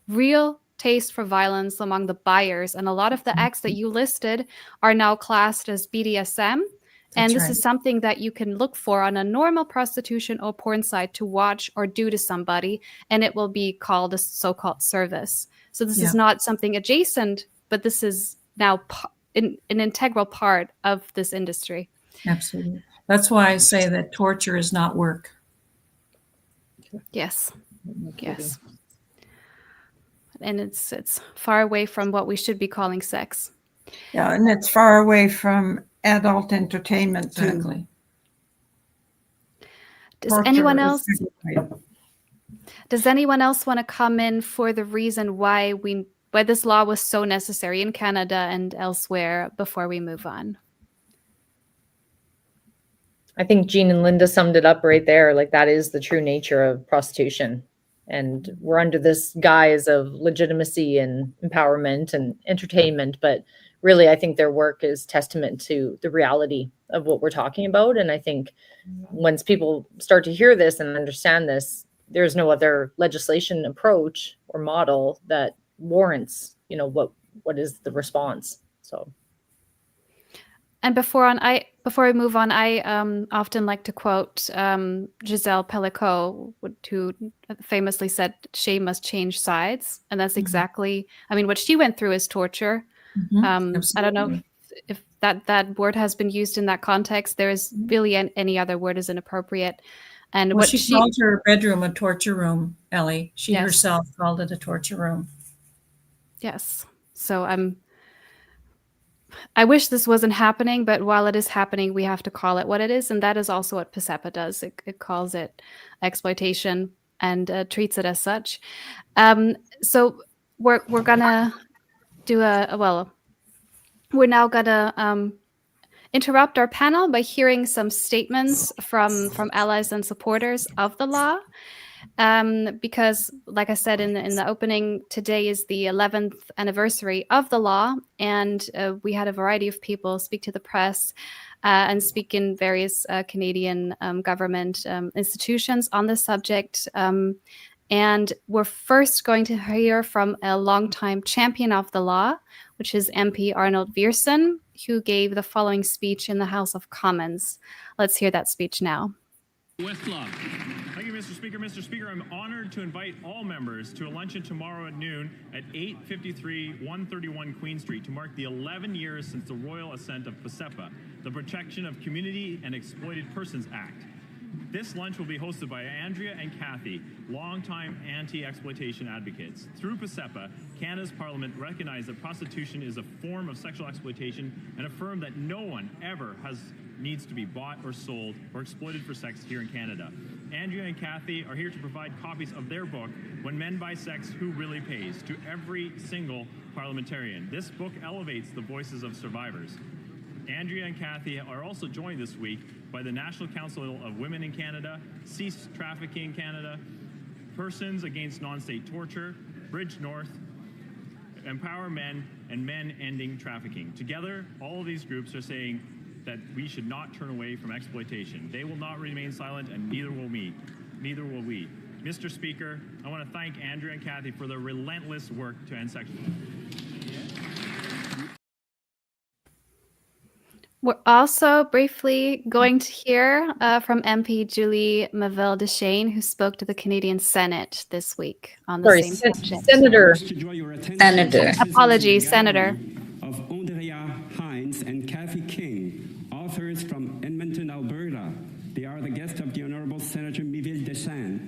Speaker 1: real taste for violence among the buyers, and a lot of the acts that you listed are now classed as BDSM. And this is something that you can look for on a normal prostitution or porn site to watch or do to somebody, and it will be called a so-called service. So this is not something adjacent, but this is now an integral part of this industry.
Speaker 5: Absolutely. That's why I say that torture is not work.
Speaker 1: Yes. Yes. And it's far away from what we should be calling sex.
Speaker 6: Yeah, and it's far away from adult entertainment too.
Speaker 5: Exactly.
Speaker 1: Does anyone else want to come in for the reason why this law was so necessary in Canada and elsewhere before we move on?
Speaker 3: I think Jeanne and Linda summed it up right there. Like, that is the true nature of prostitution. And we're under this guise of legitimacy and empowerment and entertainment. But really, I think their work is testament to the reality of what we're talking about. And I think once people start to hear this and understand this, there's no other legislation approach or model that warrants, what is the response. So.
Speaker 1: And before we move on, I often like to quote Giselle Pellicot, who famously said, "Shame must change sides," and that's exactly. I mean, what she went through is torture. I don't know if that word has been used in that context. There is really any other word is inappropriate. And what
Speaker 5: she called her bedroom a torture room, Elly. She herself called it a torture room.
Speaker 1: Yes. So I wish this wasn't happening, but while it is happening, we have to call it what it is, and that is also what PCEPA does. It calls it exploitation and treats it as such. So we're gonna do we're now gonna interrupt our panel by hearing some statements from allies and supporters of the law. Because, like I said in the opening, today is the 11th anniversary of the law, and we had a variety of people speak to the press and speak in various Canadian government institutions on this subject. And we're first going to hear from a longtime champion of the law, which is MP Arnold Viersen, who gave the following speech in the House of Commons. Let's hear that speech now.
Speaker 8: Westlaw. Thank you, Mr. Speaker. Mr. Speaker, I'm honored to invite all members to a luncheon tomorrow at noon at 853 131 Queen Street to mark the 11 years since the royal assent of PCEPA, the Protection of Community and Exploited Persons Act. This lunch will be hosted by Andrea and Kathy, longtime anti-exploitation advocates. Through PCEPA, Canada's Parliament recognized that prostitution is a form of sexual exploitation and affirmed that no one ever needs to be bought or sold or exploited for sex here in Canada. Andrea and Kathy are here to provide copies of their book, When Men Buy Sex, Who Really Pays, to every single parliamentarian. This book elevates the voices of survivors. Andrea and Kathy are also joined this week by the National Council of Women in Canada, Cease Trafficking Canada, Persons Against Non-State Torture, Bridge North, Empower Men, and Men Ending Trafficking. Together, all of these groups are saying that we should not turn away from exploitation. They will not remain silent, and neither will we. Mr. Speaker, I want to thank Andrea and Kathy for their relentless work to end sexual.
Speaker 1: We're also briefly going to hear from MP Julie Maville-Deschênes, who spoke to the Canadian Senate this week on the same subject.
Speaker 3: Senator.
Speaker 1: Apologies, Senator.
Speaker 9: Of Andrea, Heinz, and Kathy King, authors from Edmonton, Alberta. They are the guests of the Honourable Senator Maville-Deschênes.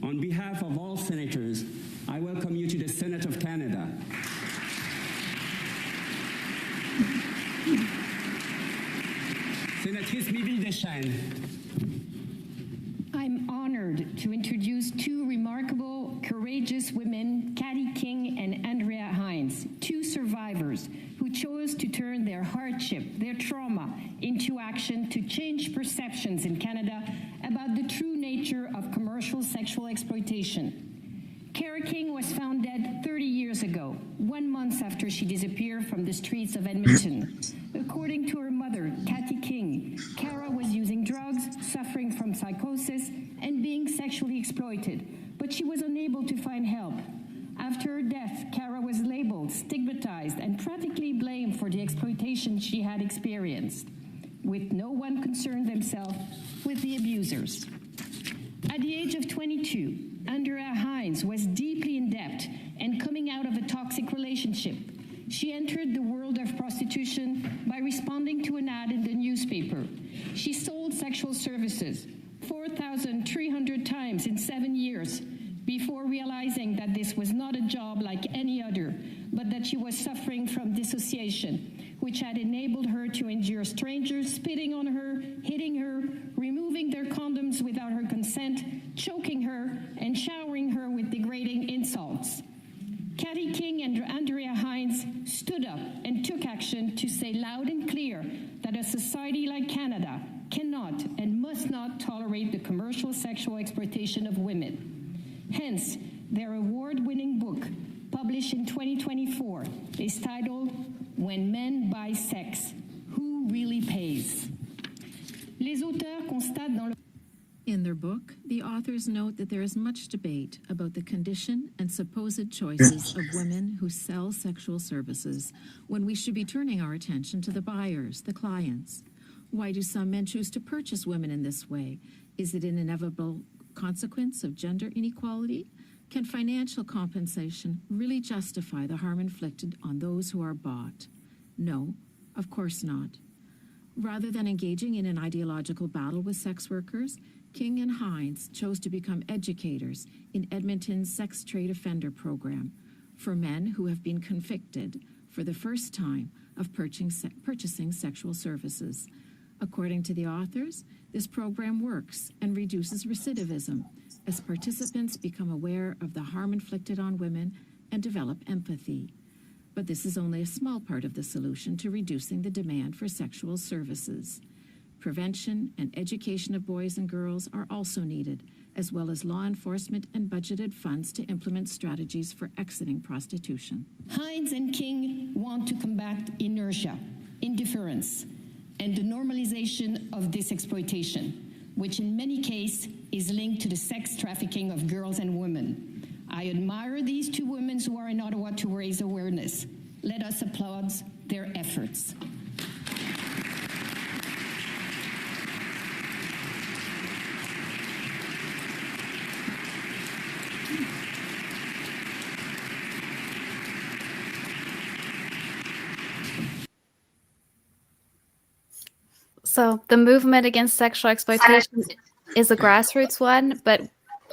Speaker 9: On behalf of all senators, I welcome you to the Senate of Canada. Senatrice Maville-Deschênes.
Speaker 10: I'm honored to introduce two remarkable, courageous women, Kathy King and Andrea Heinz, two survivors who chose to turn their hardship, their trauma, into action to change perceptions in Canada about the true nature of commercial sexual exploitation. Kara King was found dead 30 years ago, 1 month after she disappeared from the streets of Edmonton. According to her mother, Kathy King, Kara was using psychosis and being sexually exploited, but she was unable to find help. After her death, Kara was labeled, stigmatized, and practically blamed for the exploitation she had experienced, with no one concerned themselves with the abusers. At the age of 22, Andrea Heinz was deeply in debt and coming out of a toxic relationship. She entered the world of prostitution by responding to an ad in the newspaper. She sold sexual services 4,300 times in 7 years before realizing that this was not a job like any other, but that she was suffering from dissociation, which had enabled her to endure strangers spitting on her, hitting her, removing their condoms without her consent, choking her, and showering her with degrading insults. Cathy King and Andrea Heinz stood up and took action to say loud and clear that a society like Canada cannot and must not tolerate the commercial sexual exploitation of women. Hence, their award-winning book, published in 2024, is titled When Men Buy Sex, Who Really Pays? Les auteurs constatent dans le
Speaker 11: In their book, the authors note that there is much debate about the condition and supposed choices of women who sell sexual services when we should be turning our attention to the buyers, the clients. Why do some men choose to purchase women in this way? Is it an inevitable consequence of gender inequality? Can financial compensation really justify the harm inflicted on those who are bought? No, of course not. Rather than engaging in an ideological battle with sex workers, King and Heinz chose to become educators in Edmonton's sex trade offender program for men who have been convicted for the first time of purchasing sexual services. According to the authors, this program works and reduces recidivism as participants become aware of the harm inflicted on women and develop empathy. But this is only a small part of the solution to reducing the demand for sexual services. Prevention and education of boys and girls are also needed, as well as law enforcement and budgeted funds to implement strategies for exiting prostitution.
Speaker 10: Heinz and King want to combat inertia, indifference, and the normalization of this exploitation, which in many cases is linked to the sex trafficking of girls and women. I admire these two women who are in Ottawa to raise awareness. Let us applaud their efforts.
Speaker 1: So the movement against sexual exploitation is a grassroots one, but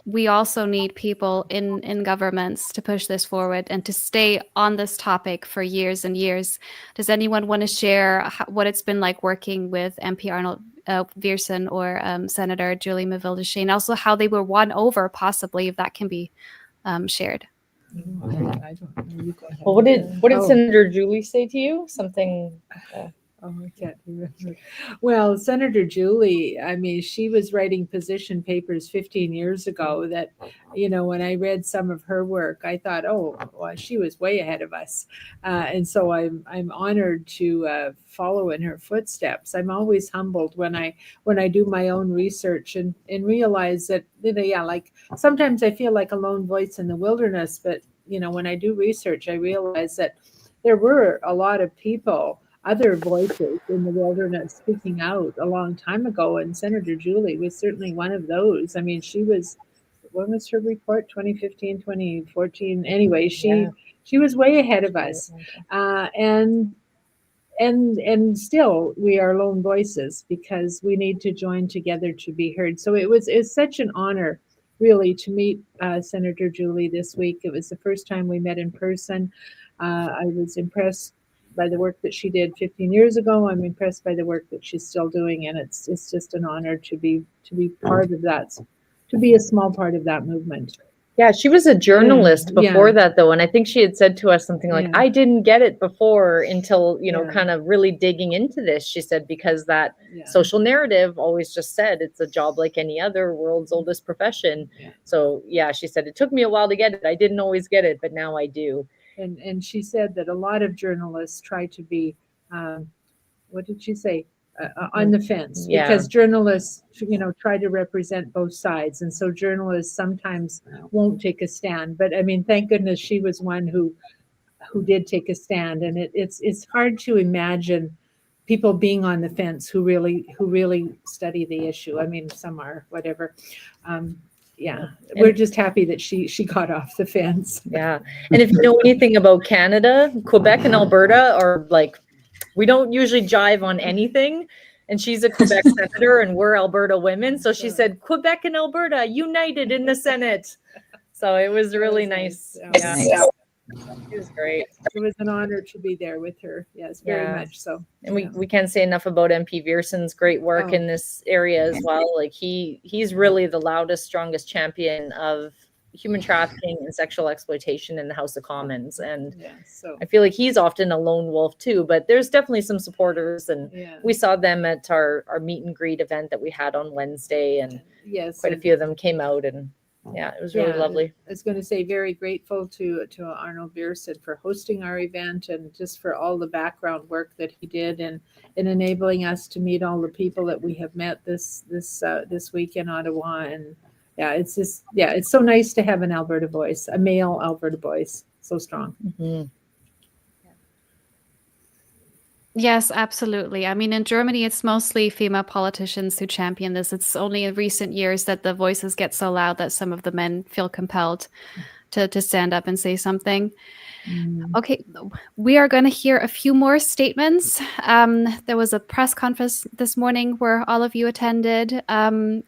Speaker 1: we also need people in governments to push this forward and to stay on this topic for years and years. Does anyone want to share what it's been like working with MP Arnold Viersen or Senator Julie Miville-Deschênes? Also how they were won over, possibly, if that can be shared.
Speaker 4: I don't know. You go ahead.
Speaker 3: Well, what did Senator Julie say to you? Something...
Speaker 4: Oh, I can't remember. Well, Senator Julie, I mean, she was writing position papers 15 years ago that, you know, when I read some of her work, I thought, oh, well, she was way ahead of us. And so I'm honored to follow in her footsteps. I'm always humbled when I do my own research and realize that, you know, yeah, like sometimes I feel like a lone voice in the wilderness, but, you know, when I do research, I realize that there were a lot of people, other voices in the wilderness speaking out a long time ago, and Senator Julie was certainly one of those. I mean, she was, when was her report? 2015, 2014. Anyway, she was way ahead of us, and still we are lone voices because we need to join together to be heard. So it's such an honor, really, to meet Senator Julie this week. It was the first time we met in person. I was impressed by the work that she did 15 years ago. I'm impressed by the work that she's still doing, and it's just an honor to be part of that, to be a small part of that movement.
Speaker 3: Yeah, she was a journalist before that, though, and I think she had said to us something like, I didn't get it before until, you know, kind of really digging into this. She said, because that social narrative always just said it's a job like any other, world's oldest profession. So, yeah, she said, it took me a while to get it. I didn't always get it, but now I do.
Speaker 4: And she said that a lot of journalists try to be, what did she say? on the fence,
Speaker 3: Yeah.
Speaker 4: because journalists, try to represent both sides. And so journalists sometimes won't take a stand. But I mean, thank goodness she was one who did take a stand. And it's hard to imagine people being on the fence who really study the issue. I mean, some are, whatever. Yeah, we're just happy that she got off the fence.
Speaker 3: Yeah. And if you know anything about Canada, Quebec and Alberta are like, we don't usually jive on anything. And she's a Quebec senator and we're Alberta women. So she said, Quebec and Alberta united in the Senate. So it was really nice. Yeah. It was great.
Speaker 4: It was an honor to be there with her. Yes, very much so.
Speaker 3: And we can't say enough about MP Vierson's great work in this area as well. Like he's really the loudest, strongest champion of human trafficking and sexual exploitation in the House of Commons. And I feel like he's often a lone wolf too, but there's definitely some supporters, and we saw them at our meet and greet event that we had on Wednesday, and quite a few of them came out, and it was really lovely.
Speaker 4: I was going to say, very grateful to Arnold Vierson for hosting our event, and just for all the background work that he did in enabling us to meet all the people that we have met this week in Ottawa. And it's so nice to have an Alberta voice, a male Alberta voice, so strong.
Speaker 3: Mm-hmm.
Speaker 1: Yes, absolutely. I mean, in Germany, it's mostly female politicians who champion this. It's only in recent years that the voices get so loud that some of the men feel compelled to stand up and say something. Okay, we are going to hear a few more statements. There was a press conference this morning where all of you attended.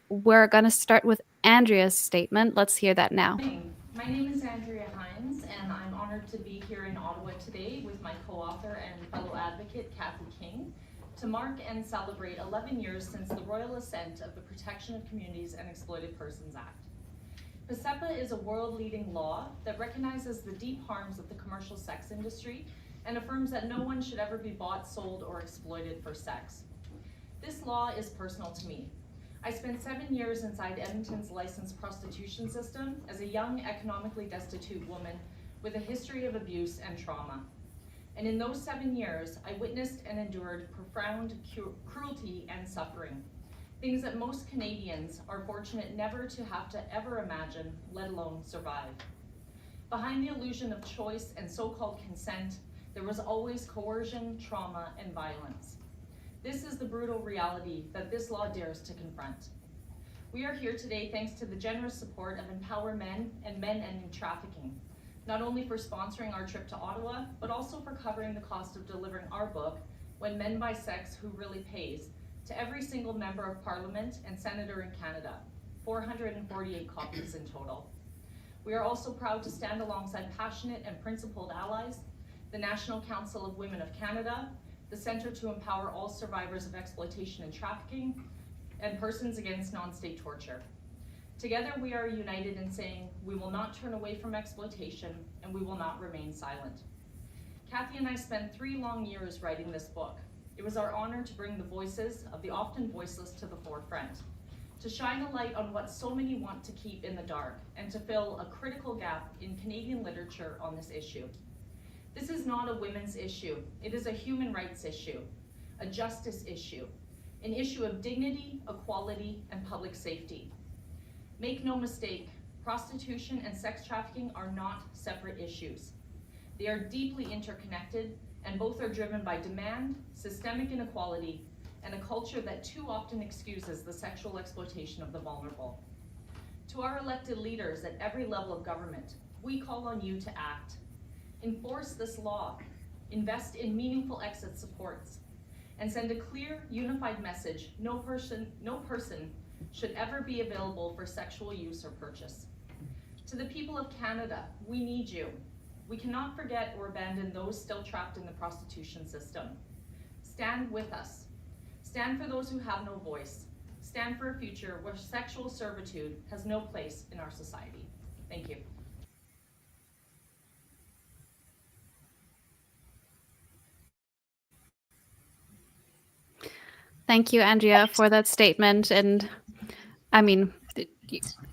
Speaker 1: We're going to start with Andrea's statement. Let's hear that now.
Speaker 12: My name is Andrea Heinz, and I'm honored to be here in Ottawa today with my co-author and fellow advocate, Kathy King, to mark and celebrate 11 years since the royal assent of the Protection of Communities and Exploited Persons Act. PCEPA is a world-leading law that recognizes the deep harms of the commercial sex industry and affirms that no one should ever be bought, sold, or exploited for sex. This law is personal to me. I spent 7 years inside Edmonton's licensed prostitution system as a young, economically destitute woman with a history of abuse and trauma. And in those 7 years, I witnessed and endured profound cruelty and suffering, things that most Canadians are fortunate never to have to ever imagine, let alone survive. Behind the illusion of choice and so-called consent, there was always coercion, trauma, and violence. This is the brutal reality that this law dares to confront. We are here today thanks to the generous support of Empower Men and Men Ending Trafficking, not only for sponsoring our trip to Ottawa, but also for covering the cost of delivering our book, When Men Buy Sex, Who Really Pays, to every single member of Parliament and Senator in Canada, 448 copies in total. We are also proud to stand alongside passionate and principled allies, the National Council of Women of Canada, the Centre to Empower All Survivors of Exploitation and Trafficking, and Persons Against Non-State Torture. Together we are united in saying we will not turn away from exploitation and we will not remain silent. Kathy and I spent 3 long years writing this book. It was our honor to bring the voices of the often voiceless to the forefront, to shine a light on what so many want to keep in the dark, and to fill a critical gap in Canadian literature on this issue. This is not a women's issue. It is a human rights issue, a justice issue, an issue of dignity, equality, and public safety. Make no mistake, prostitution and sex trafficking are not separate issues. They are deeply interconnected, and both are driven by demand, systemic inequality, and a culture that too often excuses the sexual exploitation of the vulnerable. To our elected leaders at every level of government, we call on you to act. Enforce this law, invest in meaningful exit supports, and send a clear, unified message: no person should ever be available for sexual use or purchase. To the people of Canada, we need you. We cannot forget or abandon those still trapped in the prostitution system. Stand with us. Stand for those who have no voice. Stand for a future where sexual servitude has no place in our society. Thank you.
Speaker 1: Thank you, Andrea, for that statement. And I mean,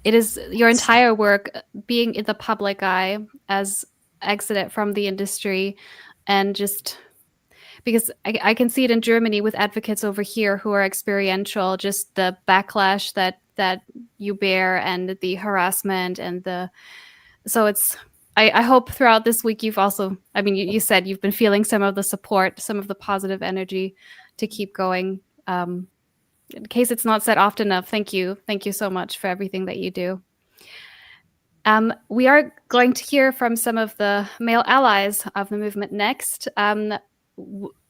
Speaker 1: it is your entire work being in the public eye as exited from the industry, and just because I can see it in Germany with advocates over here who are experiential, just the backlash that you bear and the harassment and I hope throughout this week you've also, I mean, you said you've been feeling some of the support, some of the positive energy to keep going. In case it's not said often enough, thank you. Thank you so much for everything that you do. We are going to hear from some of the male allies of the movement next.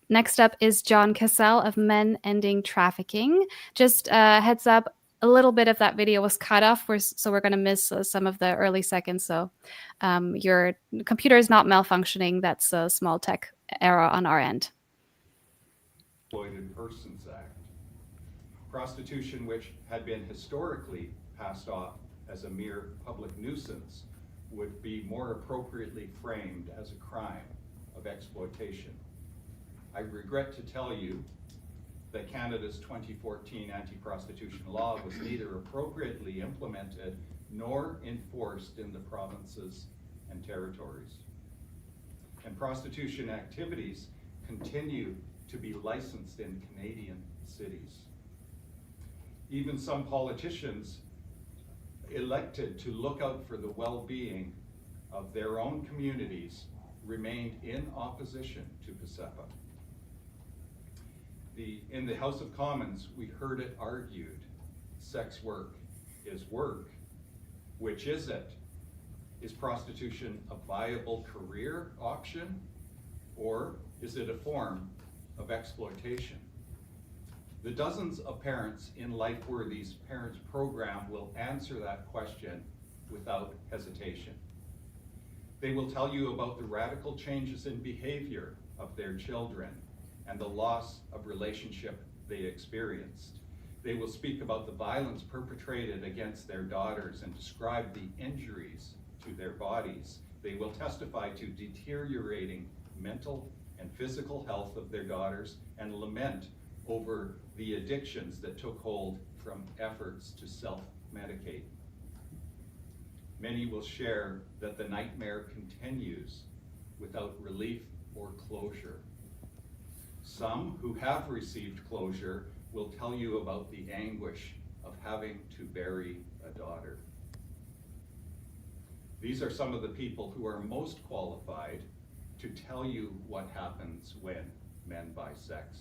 Speaker 1: Next up is John Cassell of Men Ending Trafficking. Just heads up, a little bit of that video was cut off, so we're going to miss some of the early seconds. So your computer is not malfunctioning. That's a small tech error on our end.
Speaker 13: Exploited Persons Act. Prostitution, which had been historically passed off as a mere public nuisance, would be more appropriately framed as a crime of exploitation. I regret to tell you that Canada's 2014 anti-prostitution law was neither appropriately implemented nor enforced in the provinces and territories. And prostitution activities continue to be licensed in Canadian cities. Even some politicians elected to look out for the well-being of their own communities remained in opposition to PCEPA. In the House of Commons, we heard it argued, sex work is work. Which is it? Is prostitution a viable career option, or is it a form of exploitation? The dozens of parents in LifeWorthy's Parents Program will answer that question without hesitation. They will tell you about the radical changes in behavior of their children and the loss of relationship they experienced. They will speak about the violence perpetrated against their daughters and describe the injuries to their bodies. They will testify to deteriorating mental and physical health of their daughters and lament over the addictions that took hold from efforts to self-medicate. Many will share that the nightmare continues without relief or closure. Some who have received closure will tell you about the anguish of having to bury a daughter. These are some of the people who are most qualified to tell you what happens when men buy sex.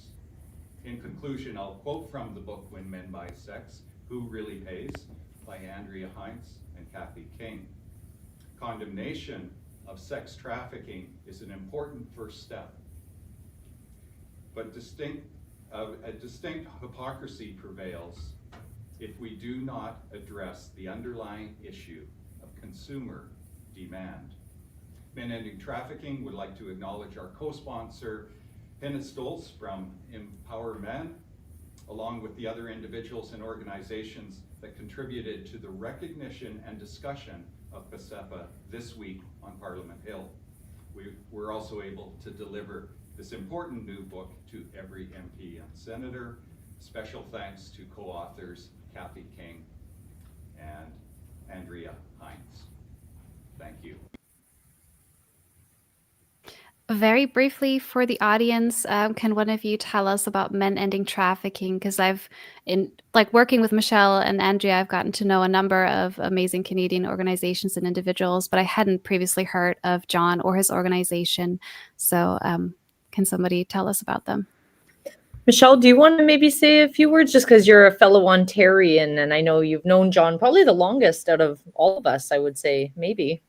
Speaker 13: In conclusion, I'll quote from the book When Men Buy Sex, Who Really Pays, by Andrea Heinz and Kathy King. Condemnation of sex trafficking is an important first step, but a distinct hypocrisy prevails if we do not address the underlying issue of consumer demand. Men Ending Trafficking would like to acknowledge our co-sponsor, Henna Stolz from Empower Men, along with the other individuals and organizations that contributed to the recognition and discussion of PCEPA this week on Parliament Hill. We were also able to deliver this important new book to every MP and senator. Special thanks to co-authors Kathy King and Andrea Heinz. Thank you.
Speaker 1: Very briefly for the audience, can one of you tell us about Men Ending Trafficking? Because working with Michelle and Andrea, I've gotten to know a number of amazing Canadian organizations and individuals, but I hadn't previously heard of John or his organization. So can somebody tell us about them?
Speaker 3: Michelle, do you want to maybe say a few words, just because you're a fellow Ontarian, and I know you've known John probably the longest out of all of us, I would say, maybe.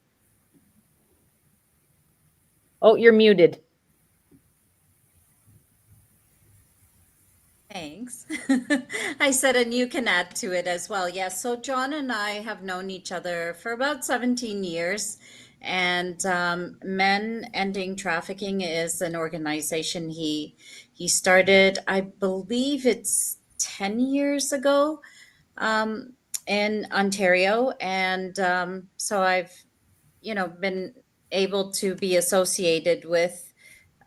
Speaker 3: Oh, you're muted.
Speaker 7: Thanks. I said, and you can add to it as well. Yes, so John and I have known each other for about 17 years. And Men Ending Trafficking is an organization he started, I believe it's 10 years ago in Ontario. And so I've, been able to be associated with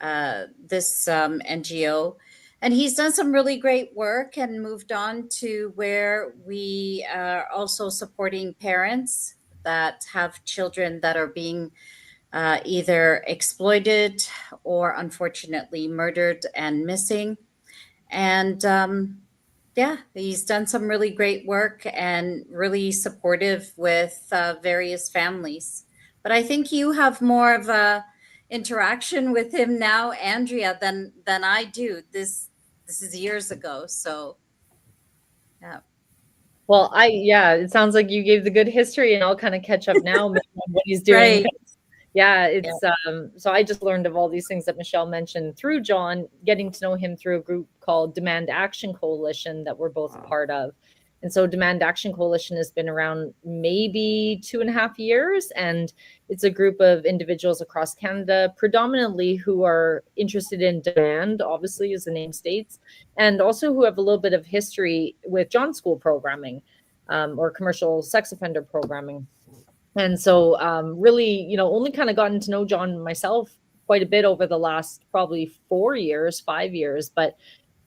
Speaker 7: this NGO. And he's done some really great work and moved on to where we are also supporting parents that have children that are being either exploited or unfortunately murdered and missing. And yeah, he's done some really great work and really supportive with various families. But I think you have more of a interaction with him now, Andrea, than I do. This is years ago, so yeah.
Speaker 3: Well, it sounds like you gave the good history, and I'll kind of catch up now on what he's doing.
Speaker 7: Right.
Speaker 3: Yeah, it's so I just learned of all these things that Michelle mentioned through John, getting to know him through a group called Demand Action Coalition that we're both a part of. And so Demand Action Coalition has been around maybe 2.5 years, and it's a group of individuals across Canada, predominantly who are interested in demand, obviously, as the name states, and also who have a little bit of history with John School programming or commercial sex offender programming. And so really, only kind of gotten to know John myself quite a bit over the last probably 5 years, but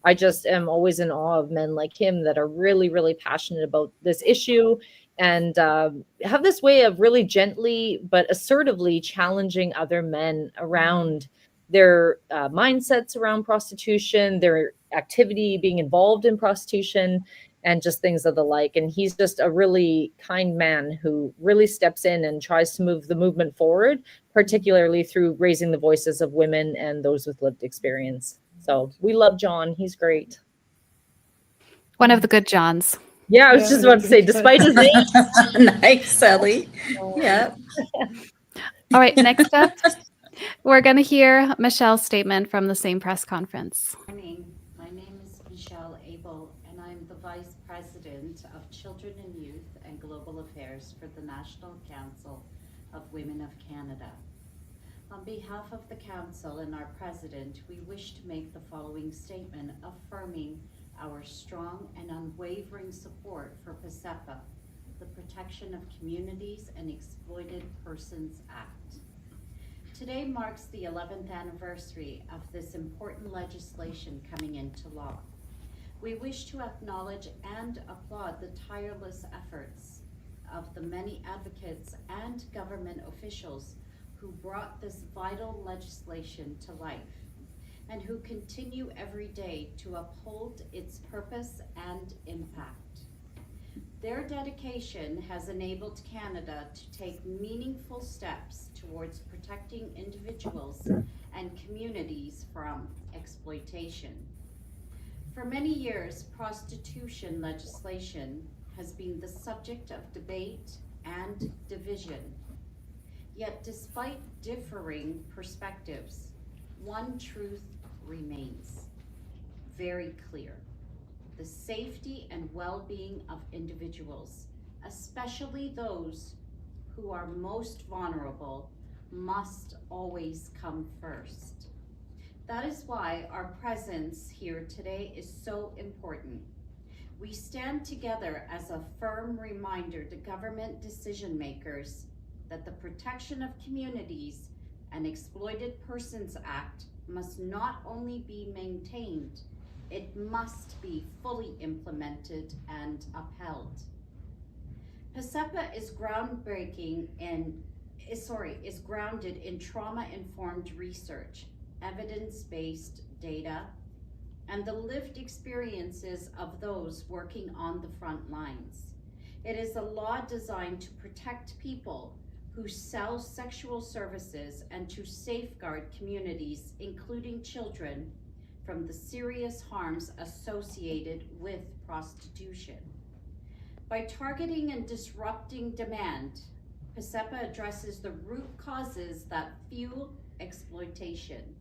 Speaker 3: I just am always in awe of men like him that are really, really passionate about this issue and have this way of really gently but assertively challenging other men around their mindsets around prostitution, their activity being involved in prostitution, and just things of the like. And he's just a really kind man who really steps in and tries to move the movement forward, particularly through raising the voices of women and those with lived experience. So we love John. He's great.
Speaker 1: One of the good Johns.
Speaker 3: Yeah, I was just about to say, despite his name.
Speaker 7: Nice, Elly. Yeah.
Speaker 1: All right, next up, we're going to hear Michelle's statement from the same press conference.
Speaker 14: Good morning. My name is Michelle Abel, and I'm the Vice President of Children and Youth and Global Affairs for the National Council of Women of Canada. On behalf of the Council and our President, we wish to make the following statement affirming our strong and unwavering support for PCEPA, the Protection of Communities and Exploited Persons Act. Today marks the 11th anniversary of this important legislation coming into law. We wish to acknowledge and applaud the tireless efforts of the many advocates and government officials who brought this vital legislation to life and who continue every day to uphold its purpose and impact. Their dedication has enabled Canada to take meaningful steps towards protecting individuals and communities from exploitation. For many years, prostitution legislation has been the subject of debate and division. Yet despite differing perspectives, one truth remains very clear. The safety and well-being of individuals, especially those who are most vulnerable, must always come first. That is why our presence here today is so important. We stand together as a firm reminder to government decision makers that the Protection of Communities and Exploited Persons Act must not only be maintained, it must be fully implemented and upheld. PCEPA is grounded in trauma-informed research, evidence-based data, and the lived experiences of those working on the front lines. It is a law designed to protect people who sell sexual services and to safeguard communities, including children, from the serious harms associated with prostitution. By targeting and disrupting demand, PCEPA addresses the root causes that fuel exploitation.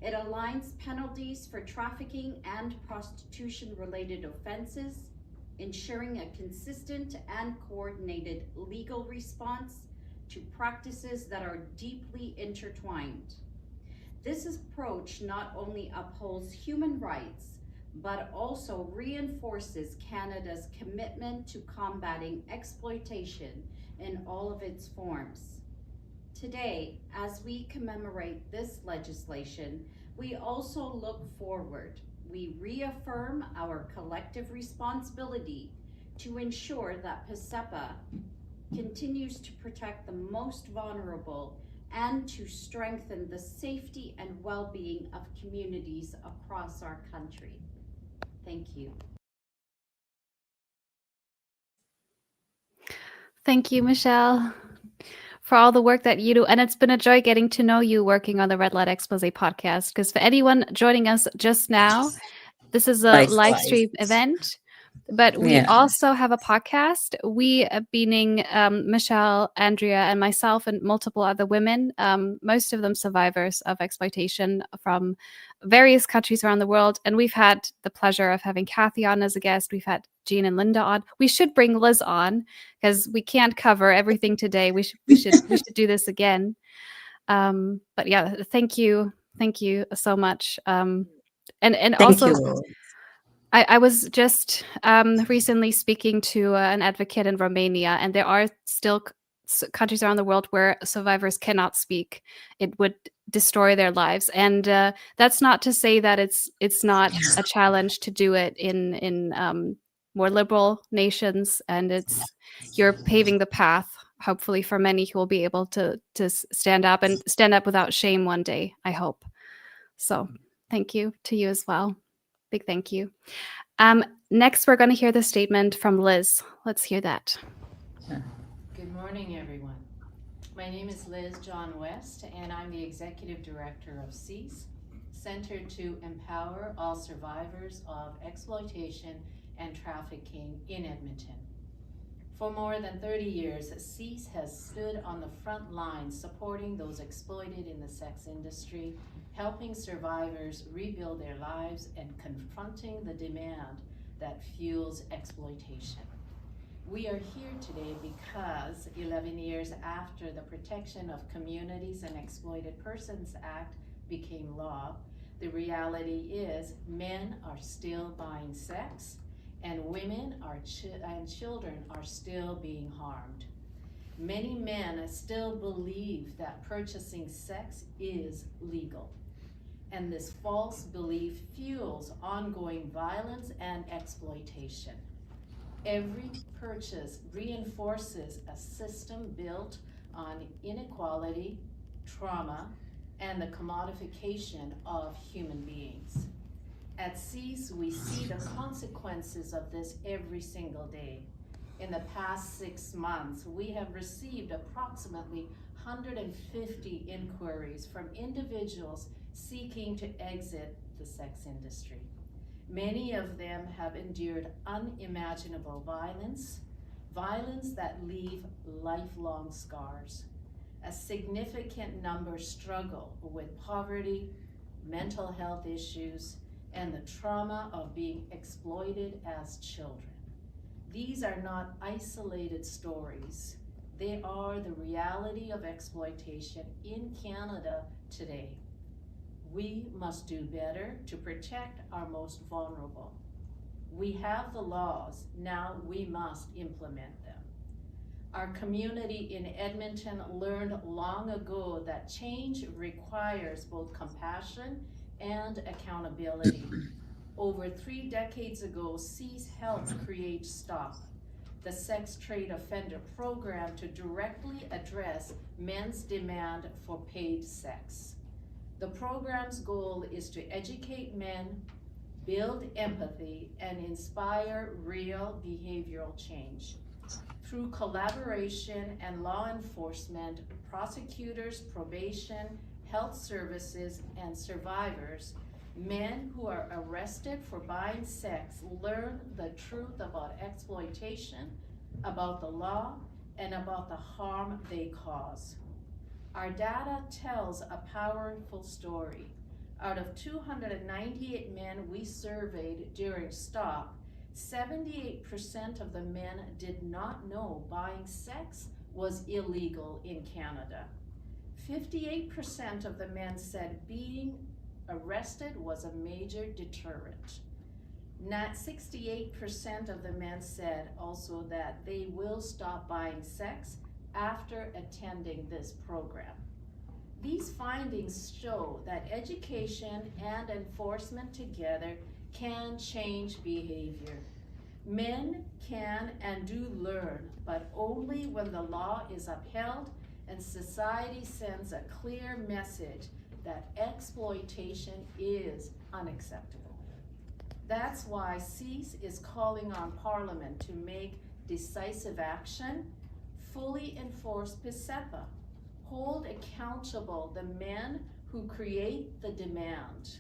Speaker 14: It aligns penalties for trafficking and prostitution-related offenses, ensuring a consistent and coordinated legal response to practices that are deeply intertwined. This approach not only upholds human rights, but also reinforces Canada's commitment to combating exploitation in all of its forms. Today, as we commemorate this legislation, we also look forward. We reaffirm our collective responsibility to ensure that PCEPA continues to protect the most vulnerable and to strengthen the safety and well-being of communities across our country. Thank you.
Speaker 1: Thank you, Michelle, for all the work that you do. And it's been a joy getting to know you working on the Red Light Exposé podcast. Because for anyone joining us just now, this is a live stream event, but we also have a podcast. We, meaning Michelle, Andrea, and myself, and multiple other women, most of them survivors of exploitation from various countries around the world. And we've had the pleasure of having Kathy on as a guest. We've had Jeanne and Linda on. We should bring Liz on because we can't cover everything today. We should do this again. But yeah, thank you so much. And also, I was just recently speaking to an advocate in Romania, and there are still countries around the world where survivors cannot speak. It would destroy their lives, and that's not to say that it's not a challenge to do it in more liberal nations, and you're paving the path, hopefully, for many who will be able to stand up without shame one day, I hope. So thank you to you as well. Big thank you. Next, we're going to hear the statement from Liz. Let's hear that.
Speaker 15: Good morning, everyone. My name is Liz John West, and I'm the Executive Director of CEASE, Centered to Empower All Survivors of Exploitation and Trafficking in Edmonton. For more than 30 years, CEASE has stood on the front lines supporting those exploited in the sex industry, helping survivors rebuild their lives, and confronting the demand that fuels exploitation. We are here today because 11 years after the Protection of Communities and Exploited Persons Act became law, the reality is men are still buying sex, and women and children are still being harmed. Many men still believe that purchasing sex is legal, and this false belief fuels ongoing violence and exploitation. Every purchase reinforces a system built on inequality, trauma, and the commodification of human beings. At CEASE, we see the consequences of this every single day. In the past 6 months, we have received approximately 150 inquiries from individuals seeking to exit the sex industry. Many of them have endured unimaginable violence that leave lifelong scars. A significant number struggle with poverty, mental health issues, and the trauma of being exploited as children. These are not isolated stories. They are the reality of exploitation in Canada today. We must do better to protect our most vulnerable. We have the laws, now we must implement them. Our community in Edmonton learned long ago that change requires both compassion and accountability. Over 3 decades ago, CEASE helped create STOP, the Sex Trade Offender Program, to directly address men's demand for paid sex. The program's goal is to educate men, build empathy, and inspire real behavioral change. Through collaboration and law enforcement, prosecutors, probation, health services, and survivors, men who are arrested for buying sex learn the truth about exploitation, about the law, and about the harm they cause. Our data tells a powerful story. Out of 298 men we surveyed during STOP, 78% of the men did not know buying sex was illegal in Canada. 58% of the men said being arrested was a major deterrent. 68% of the men said also that they will stop buying sex after attending this program. These findings show that education and enforcement together can change behavior. Men can and do learn, but only when the law is upheld and society sends a clear message that exploitation is unacceptable. That's why CEAS is calling on Parliament to make decisive action, fully enforce PCEPA, hold accountable the men who create the demand,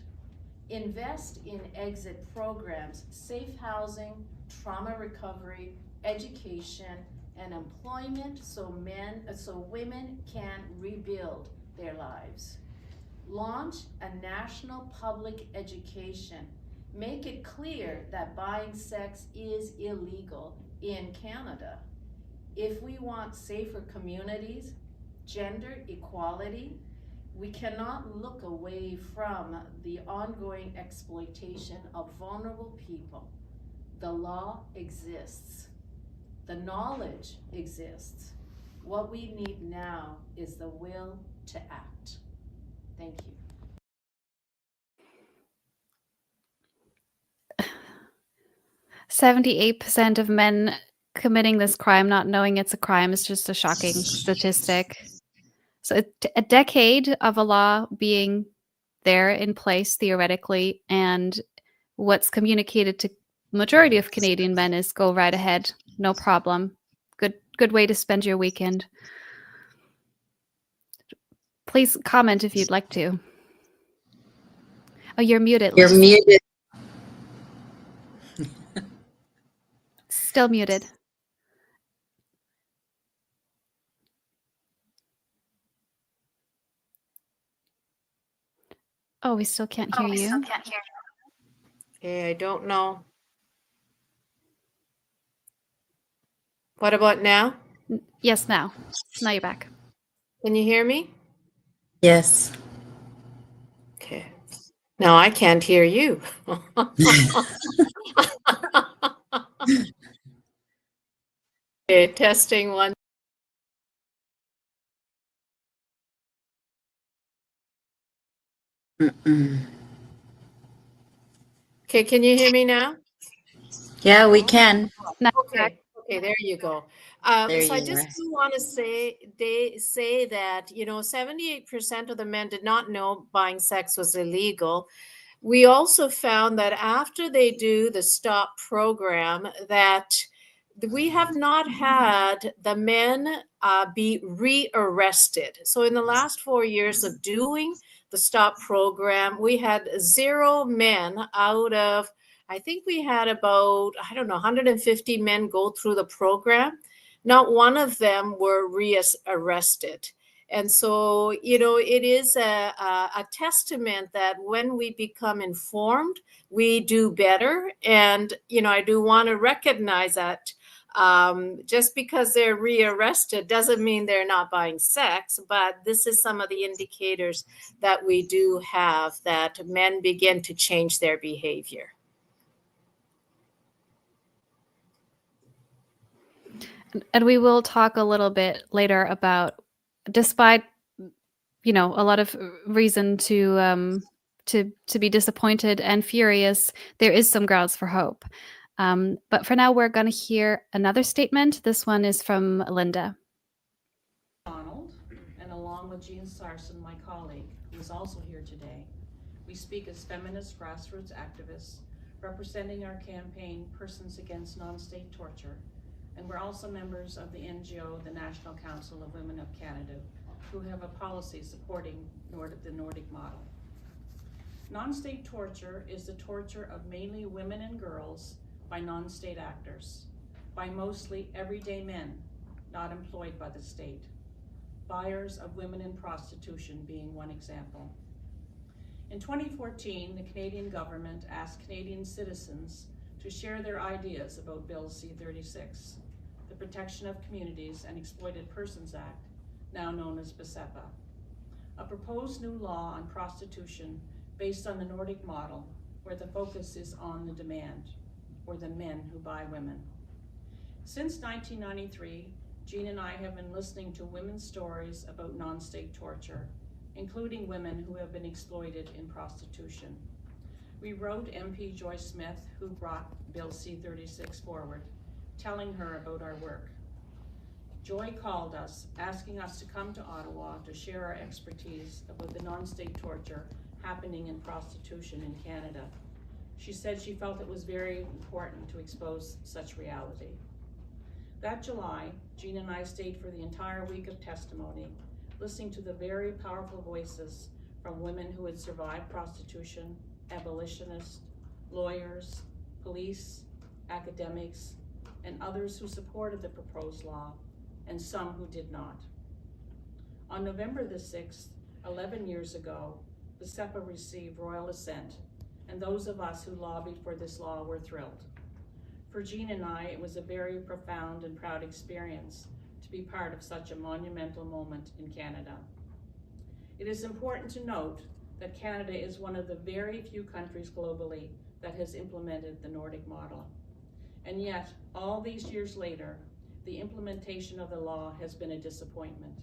Speaker 15: invest in exit programs, safe housing, trauma recovery, education, and employment so women can rebuild their lives. Launch a national public education. Make it clear that buying sex is illegal in Canada. If we want safer communities, gender equality, we cannot look away from the ongoing exploitation of vulnerable people. The law exists. The knowledge exists. What we need now is the will to act. Thank you.
Speaker 1: 78% of men committing this crime not knowing it's a crime is just a shocking statistic. So a decade of a law being there in place theoretically, and what's communicated to majority of Canadian men is go right ahead, no problem. Good way to spend your weekend. Please comment if you'd like to. Oh, you're muted.
Speaker 7: You're muted.
Speaker 1: Still muted. Oh, we still can't hear you.
Speaker 2: Okay, I don't know. What about now?
Speaker 1: Yes, now. Now you're back.
Speaker 2: Can you hear me?
Speaker 7: Yes.
Speaker 2: Okay. Now I can't hear you. Okay, testing one. Okay, can you hear me now?
Speaker 7: Yeah, we can.
Speaker 2: Okay, there you go.
Speaker 7: There
Speaker 2: so I
Speaker 7: you
Speaker 2: just
Speaker 7: are.
Speaker 2: do want to say that, 78% of the men did not know buying sex was illegal. We also found that after they do the STOP program, that we have not had the men be rearrested. So in the last 4 years of doing the STOP program, we had 0 men out of, I think we had about, 150 men go through the program. Not one of them were rearrested. And so, it is a testament that when we become informed, we do better. And, I do want to recognize that just because they're rearrested doesn't mean they're not buying sex, but this is some of the indicators that we do have that men begin to change their behavior.
Speaker 1: And we will talk a little bit later about, despite a lot of reason to be disappointed and furious, there is some grounds for hope. But for now, we're going to hear another statement. This one is from Linda.
Speaker 12: MacDonald, and along with Jeanne Sarson, my colleague, who is also here today, we speak as feminist grassroots activists representing our campaign Persons Against Non-State Torture, and we're also members of the NGO, the National Council of Women of Canada, who have a policy supporting the Nordic model. Non-state torture is the torture of mainly women and girls by non-state actors, by mostly everyday men, not employed by the state. Buyers of women in prostitution being one example. In 2014, the Canadian government asked Canadian citizens to share their ideas about Bill C-36, the Protection of Communities and Exploited Persons Act, now known as PCEPA, a proposed new law on prostitution based on the Nordic model, where the focus is on the demand, or the men who buy women. Since 1993, Jeanne and I have been listening to women's stories about non-state torture, including women who have been exploited in prostitution. We wrote MP Joyce Smith, who brought Bill C-36 forward, telling her about our work.
Speaker 16: Joy called us, asking us to come to Ottawa to share our expertise about the non-state torture happening in prostitution in Canada. She said she felt it was very important to expose such reality. That July, Jeanne and I stayed for the entire week of testimony, listening to the very powerful voices from women who had survived prostitution, abolitionists, lawyers, police, academics, and others who supported the proposed law, and some who did not. On November the 6th, 11 years ago, PCEPA received royal assent, and those of us who lobbied for this law were thrilled. For Jeanne and I, it was a very profound and proud experience to be part of such a monumental moment in Canada. It is important to note that Canada is one of the very few countries globally that has implemented the Nordic model. And yet, all these years later, the implementation of the law has been a disappointment.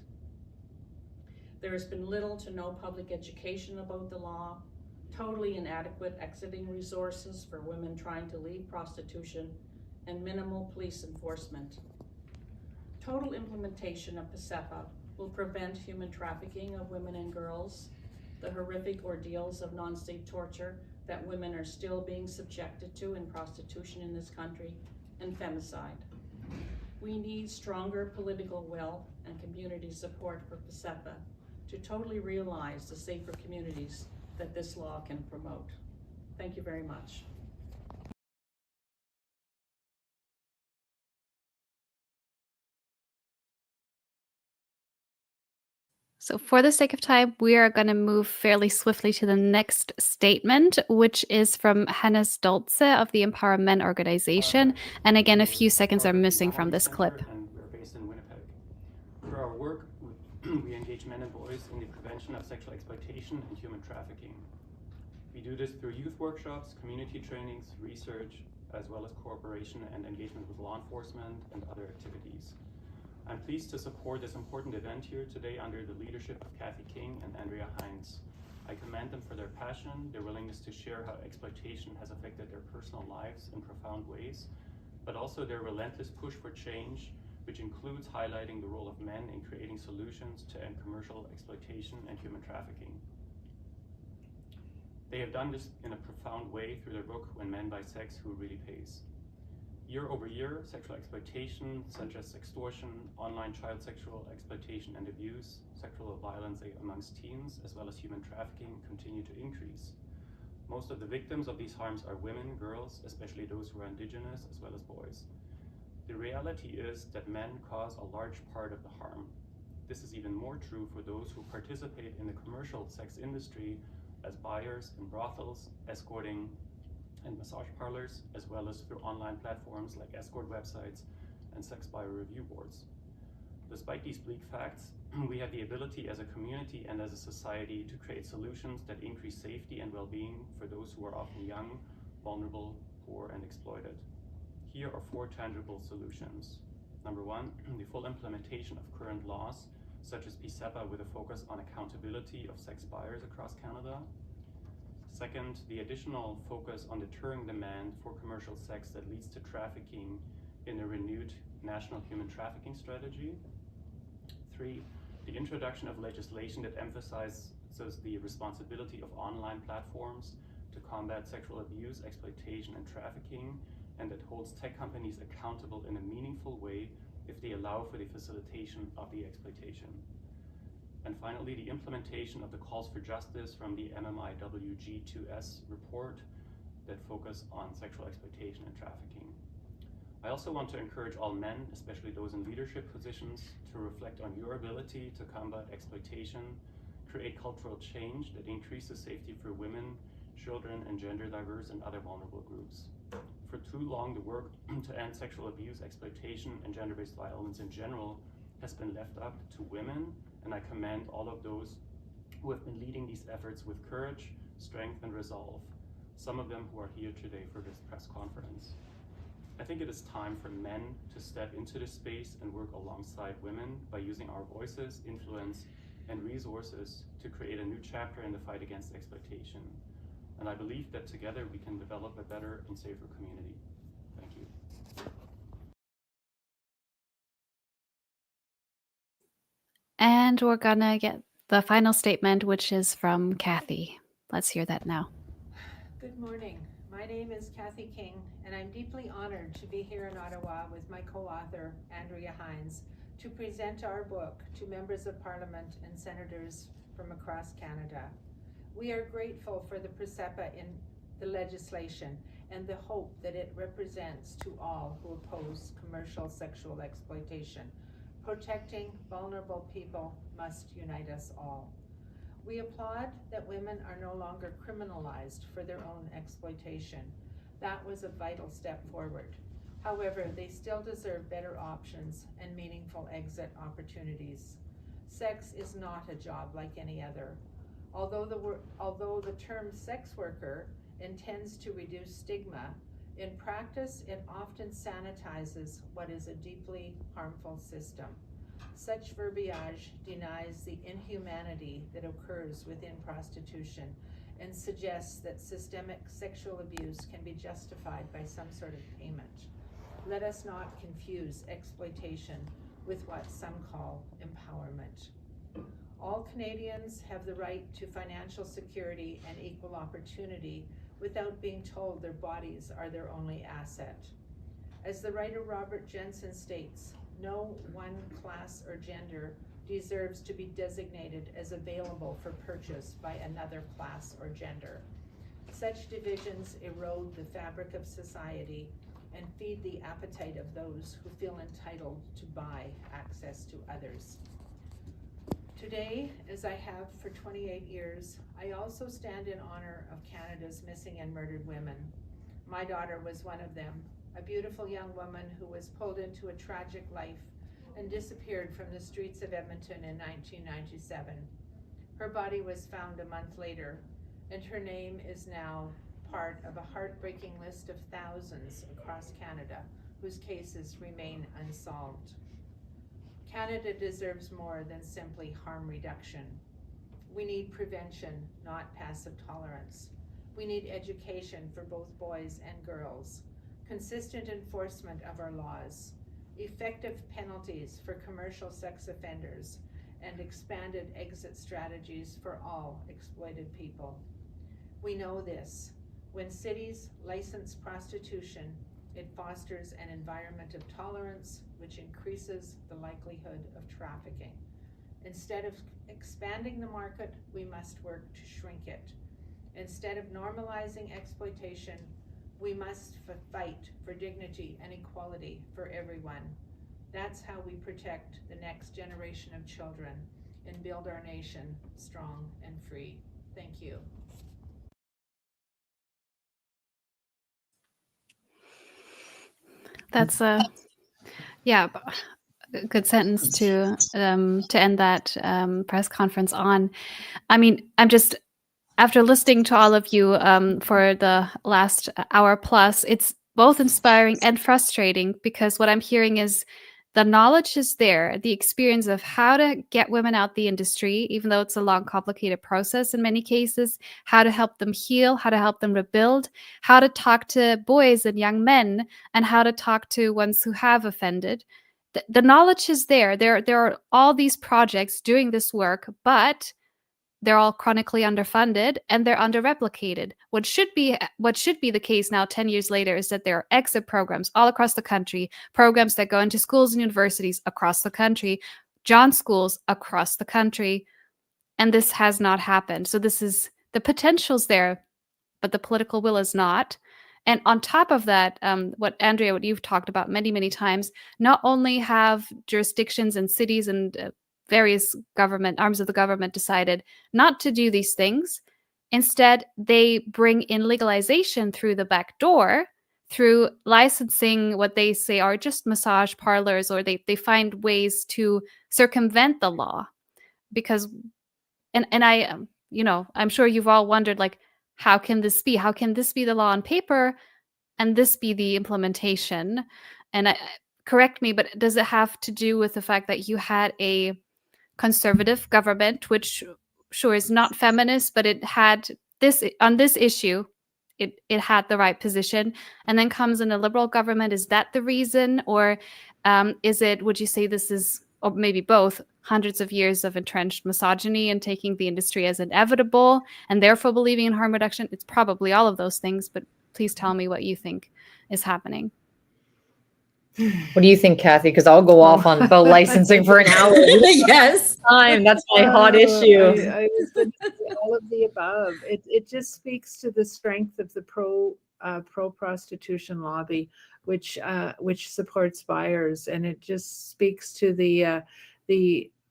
Speaker 16: There has been little to no public education about the law, totally inadequate exiting resources for women trying to leave prostitution, and minimal police enforcement. Total implementation of PCEPA will prevent human trafficking of women and girls, the horrific ordeals of non-state torture that women are still being subjected to in prostitution in this country, and femicide. We need stronger political will and community support for PCEPA to totally realize the safer communities that this law can promote. Thank you very much.
Speaker 1: So for the sake of time, we are going to move fairly swiftly to the next statement, which is from Hannes Dolce of the Empower Men organization. And again, a few seconds are missing from this clip.
Speaker 17: And we're based in Winnipeg. For our work, we engage men and boys in the prevention of sexual exploitation and human trafficking. We do this through youth workshops, community trainings, research, as well as cooperation and engagement with law enforcement and other activities. I'm pleased to support this important event here today under the leadership of Kathy King and Andrea Heinz. I commend them for their passion, their willingness to share how exploitation has affected their personal lives in profound ways, but also their relentless push for change, which includes highlighting the role of men in creating solutions to end commercial exploitation and human trafficking. They have done this in a profound way through their book, When Men Buy Sex, Who Really Pays? Year over year, sexual exploitation, such as extortion, online child sexual exploitation and abuse, sexual violence amongst teens, as well as human trafficking, continue to increase. Most of the victims of these harms are women, girls, especially those who are Indigenous, as well as boys. The reality is that men cause a large part of the harm. This is even more true for those who participate in the commercial sex industry as buyers in brothels, escorting, and massage parlors, as well as through online platforms like escort websites and sex buyer review boards. Despite these bleak facts, we have the ability as a community and as a society to create solutions that increase safety and well-being for those who are often young, vulnerable, poor, and exploited. Here are 4 tangible solutions. Number 1, the full implementation of current laws, such as PCEPA, with a focus on accountability of sex buyers across Canada. Second, the additional focus on deterring demand for commercial sex that leads to trafficking in a renewed national human trafficking strategy. 3, the introduction of legislation that emphasizes the responsibility of online platforms to combat sexual abuse, exploitation, and trafficking, and that holds tech companies accountable in a meaningful way if they allow for the facilitation of the exploitation. And finally, the implementation of the calls for justice from the MMIWG2S report that focus on sexual exploitation and trafficking. I also want to encourage all men, especially those in leadership positions, to reflect on your ability to combat exploitation, create cultural change that increases safety for women, children, and gender diverse and other vulnerable groups. For too long, the work to end sexual abuse, exploitation, and gender-based violence in general has been left up to women, and I commend all of those who have been leading these efforts with courage, strength, and resolve, some of them who are here today for this press conference. I think it is time for men to step into this space and work alongside women by using our voices, influence, and resources to create a new chapter in the fight against exploitation. And I believe that together we can develop a better and safer community. Thank you.
Speaker 1: And we're gonna get the final statement, which is from Kathy. Let's hear that now.
Speaker 4: Good morning. My name is Kathy King, and I'm deeply honored to be here in Ottawa with my co-author, Andrea Heinz, to present our book to members of Parliament and senators from across Canada. We are grateful for the PCEPA in the legislation and the hope that it represents to all who oppose commercial sexual exploitation. Protecting vulnerable people must unite us all. We applaud that women are no longer criminalized for their own exploitation. That was a vital step forward. However, they still deserve better options and meaningful exit opportunities. Sex is not a job like any other. Although the term sex worker intends to reduce stigma, in practice it often sanitizes what is a deeply harmful system. Such verbiage denies the inhumanity that occurs within prostitution and suggests that systemic sexual abuse can be justified by some sort of payment. Let us not confuse exploitation with what some call empowerment. All Canadians have the right to financial security and equal opportunity without being told their bodies are their only asset. As the writer Robert Jensen states, no one class or gender deserves to be designated as available for purchase by another class or gender. Such divisions erode the fabric of society and feed the appetite of those who feel entitled to buy access to others. Today, as I have for 28 years, I also stand in honor of Canada's missing and murdered women. My daughter was one of them, a beautiful young woman who was pulled into a tragic life and disappeared from the streets of Edmonton in 1997. Her body was found a month later, and her name is now part of a heartbreaking list of thousands across Canada whose cases remain unsolved. Canada deserves more than simply harm reduction. We need prevention, not passive tolerance. We need education for both boys and girls, consistent enforcement of our laws, effective penalties for commercial sex offenders, and expanded exit strategies for all exploited people. We know this. When cities license prostitution, it fosters an environment of tolerance, which increases the likelihood of trafficking. Instead of expanding the market, we must work to shrink it. Instead of normalizing exploitation, we must fight for dignity and equality for everyone. That's how we protect the next generation of children and build our nation strong and free. Thank you.
Speaker 1: That's a good sentence to end that press conference on. I mean, I'm just, after listening to all of you for the last hour plus, it's both inspiring and frustrating, because what I'm hearing is the knowledge is there, the experience of how to get women out the industry, even though it's a long, complicated process in many cases, how to help them heal, how to help them rebuild, how to talk to boys and young men, and how to talk to ones who have offended. The knowledge is there. There are all these projects doing this work, but they're all chronically underfunded and they're under-replicated. What should be the case now, 10 years later, is that there are exit programs all across the country, programs that go into schools and universities across the country, John schools across the country, and this has not happened. So this is, the potential's there, but the political will is not. And on top of that, what you've talked about many, many times, not only have jurisdictions and cities and various arms of the government decided not to do these things. Instead, they bring in legalization through the back door, through licensing what they say are just massage parlors, or they find ways to circumvent the law. Because, and I, I'm sure you've all wondered, like, how can this be? How can this be the law on paper and this be the implementation? And correct me, but does it have to do with the fact that you had a conservative government, which sure is not feminist, but it had this on this issue, it had the right position, and then comes in a liberal government? Is that the reason, or is it, would you say this is or maybe both, hundreds of years of entrenched misogyny and taking the industry as inevitable and therefore believing in harm reduction? It's probably all of those things, but please tell me what you think is happening.
Speaker 3: What do you think, Kathy? Because I'll go off on about licensing for an hour.
Speaker 7: Yes.
Speaker 3: That's my hot issue.
Speaker 4: I was going to say all of the above. It just speaks to the strength of the pro prostitution lobby, which supports buyers, and it just speaks to the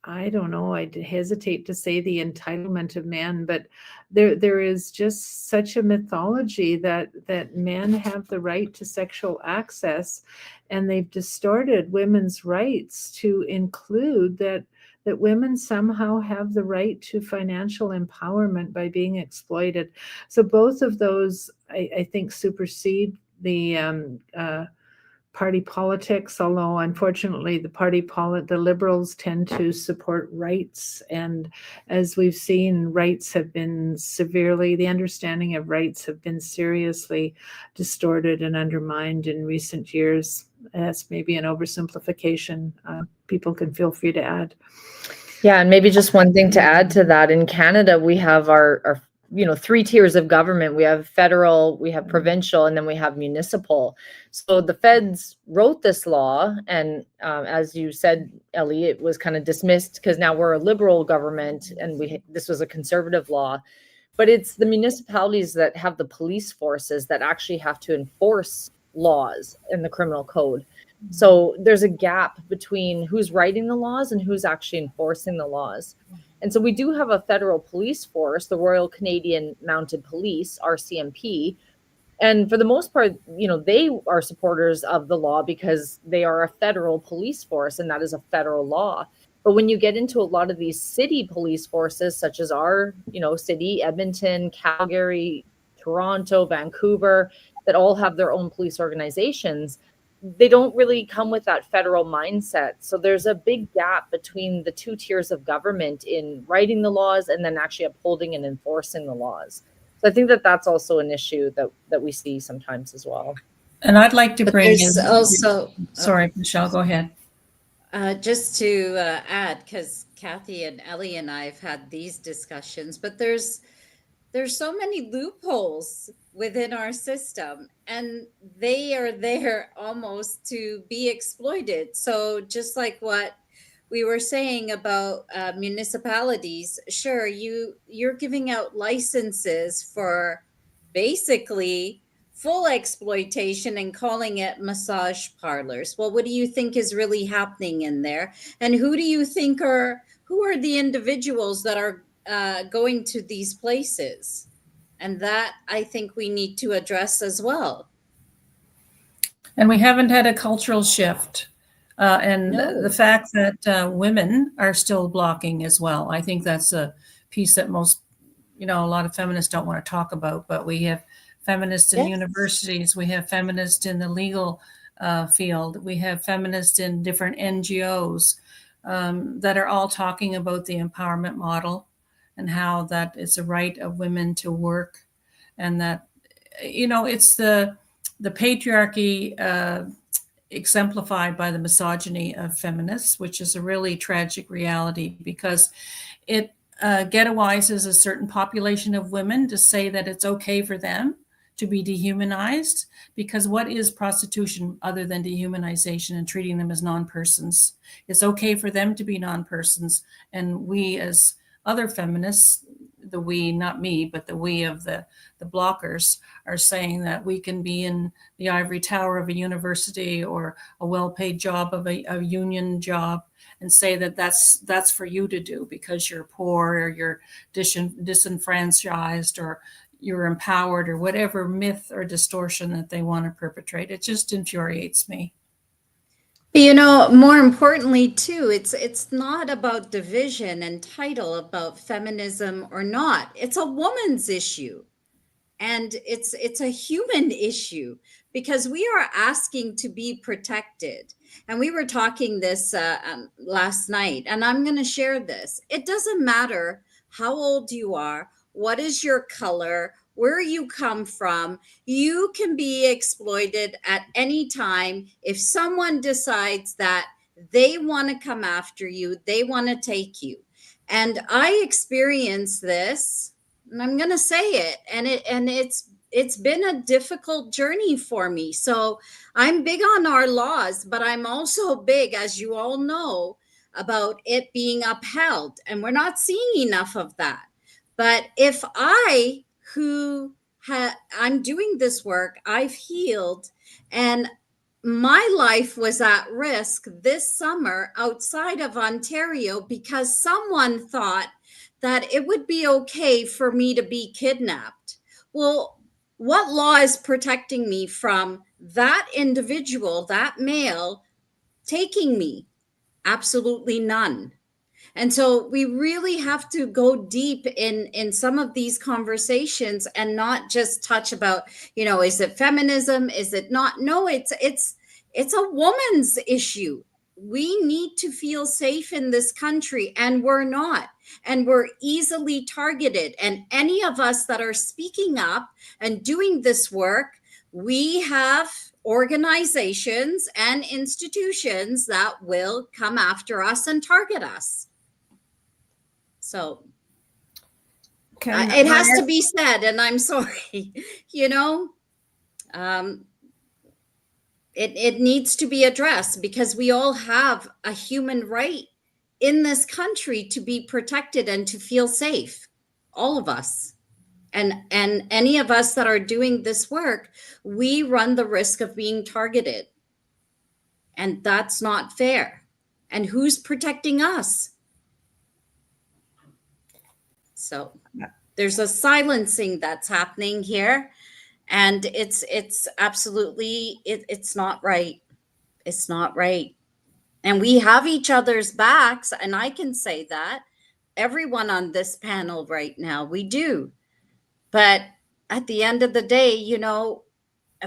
Speaker 4: I don't know, I'd hesitate to say the entitlement of men, but there is just such a mythology that men have the right to sexual access, and they've distorted women's rights to include that women somehow have the right to financial empowerment by being exploited. So both of those, I think, supersede the party politics, although unfortunately the Liberals tend to support rights. And as we've seen, rights have been the understanding of rights have been seriously distorted and undermined in recent years. That's maybe an oversimplification. People can feel free to add.
Speaker 3: Yeah, and maybe just one thing to add to that. In Canada, we have our 3 tiers of government. We have federal, we have provincial, and then we have municipal. So the feds wrote this law, and as you said, Elly, it was kind of dismissed because now we're a liberal government, and this was a conservative law. But it's the municipalities that have the police forces that actually have to enforce laws in the criminal code. So there's a gap between who's writing the laws and who's actually enforcing the laws. And so we do have a federal police force, the Royal Canadian Mounted Police, RCMP. And for the most part, they are supporters of the law because they are a federal police force, and that is a federal law. But when you get into a lot of these city police forces, such as our, city, Edmonton, Calgary, Toronto, Vancouver, that all have their own police organizations, they don't really come with that federal mindset. So there's a big gap between the 2 tiers of government in writing the laws and then actually upholding and enforcing the laws. So I think that that's also an issue that we see sometimes as well.
Speaker 5: And I'd like to bring in
Speaker 7: also.
Speaker 5: Sorry, Michelle, go ahead.
Speaker 7: Just to add, because Kathy and Elly and I have had these discussions, but there's so many loopholes within our system, and they are there almost to be exploited. So just like what we were saying about municipalities, sure, you're giving out licenses for basically full exploitation and calling it massage parlors. Well, what do you think is really happening in there? And who do you think who are the individuals that are going to these places? And that I think we need to address as well.
Speaker 5: And we haven't had a cultural shift. The fact that women are still blocking as well. I think that's a piece that most, a lot of feminists don't want to talk about, but we have feminists in universities, we have feminists in the legal field, we have feminists in different NGOs that are all talking about the empowerment model and how that it's a right of women to work, and that, it's the patriarchy exemplified by the misogyny of feminists, which is a really tragic reality because it ghettoizes a certain population of women to say that it's okay for them to be dehumanized, because what is prostitution other than dehumanization and treating them as non-persons? It's okay for them to be non-persons, and we as other feminists, the we, not me, but the we of the blockers, are saying that we can be in the ivory tower of a university or a well-paid job of a union job and say that that's for you to do because you're poor or you're disenfranchised or you're empowered or whatever myth or distortion that they want to perpetrate. It just infuriates me.
Speaker 7: More importantly, too, it's not about division and title about feminism or not. It's a woman's issue. And it's a human issue because we are asking to be protected. And we were talking this last night, and I'm going to share this. It doesn't matter how old you are, what is your color, where you come from. You can be exploited at any time if someone decides that They want to come after you. They want to take you. And I experienced this, and I'm going to say it, and it's been a difficult journey for me. So I'm big on our laws, but I'm also big, as you all know, about it being upheld. And we're not seeing enough of that. But if I'm doing this work, I've healed, and my life was at risk this summer outside of Ontario because someone thought that it would be okay for me to be kidnapped. Well, what law is protecting me from that individual, that male, taking me? Absolutely none. And so we really have to go deep in some of these conversations and not just touch about, is it feminism? Is it not? No, it's a woman's issue. We need to feel safe in this country, and we're not. And we're easily targeted. And any of us that are speaking up and doing this work, we have organizations and institutions that will come after us and target us. So it has to be said, and I'm sorry, it needs to be addressed because we all have a human right in this country to be protected and to feel safe, all of us. And any of us that are doing this work, we run the risk of being targeted. And that's not fair. And who's protecting us? So there's a silencing that's happening here, and it's absolutely, it's not right. It's not right. And we have each other's backs, and I can say that. Everyone on this panel right now, we do. But at the end of the day,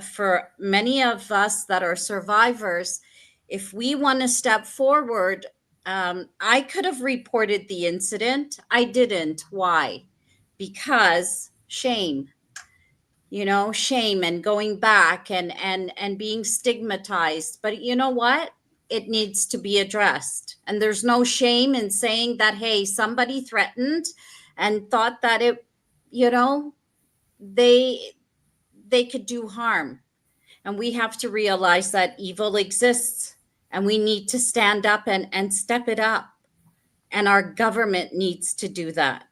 Speaker 7: for many of us that are survivors, if we want to step forward, I could have reported the incident. I didn't. Why? Because shame, shame and going back and being stigmatized. But you know what? It needs to be addressed. And there's no shame in saying that, hey, somebody threatened and thought that they could do harm. And we have to realize that evil exists. And we need to stand up and step it up. And our government needs to do that.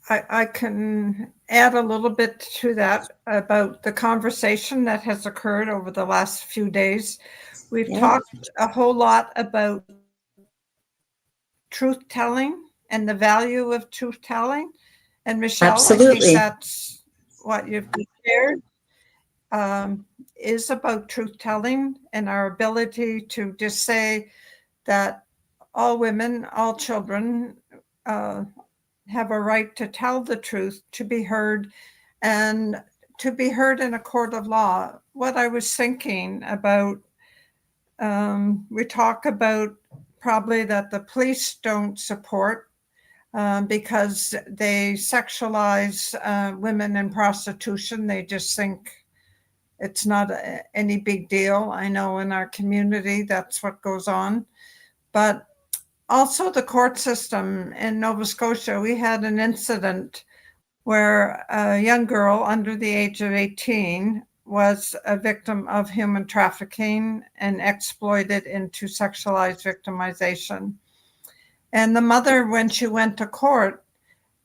Speaker 6: I can add a little bit to that about the conversation that has occurred over the last few days. We've talked a whole lot about truth-telling and the value of truth-telling. And Michelle,
Speaker 7: absolutely.
Speaker 6: I think that's what you've shared. Is about truth-telling and our ability to just say that all women, all children have a right to tell the truth, to be heard, and to be heard in a court of law. What I was thinking about, we talk about probably that the police don't support because they sexualize women in prostitution. They just think it's not any big deal. I know in our community, that's what goes on. But also the court system in Nova Scotia, we had an incident where a young girl under the age of 18 was a victim of human trafficking and exploited into sexualized victimization. And the mother, when she went to court,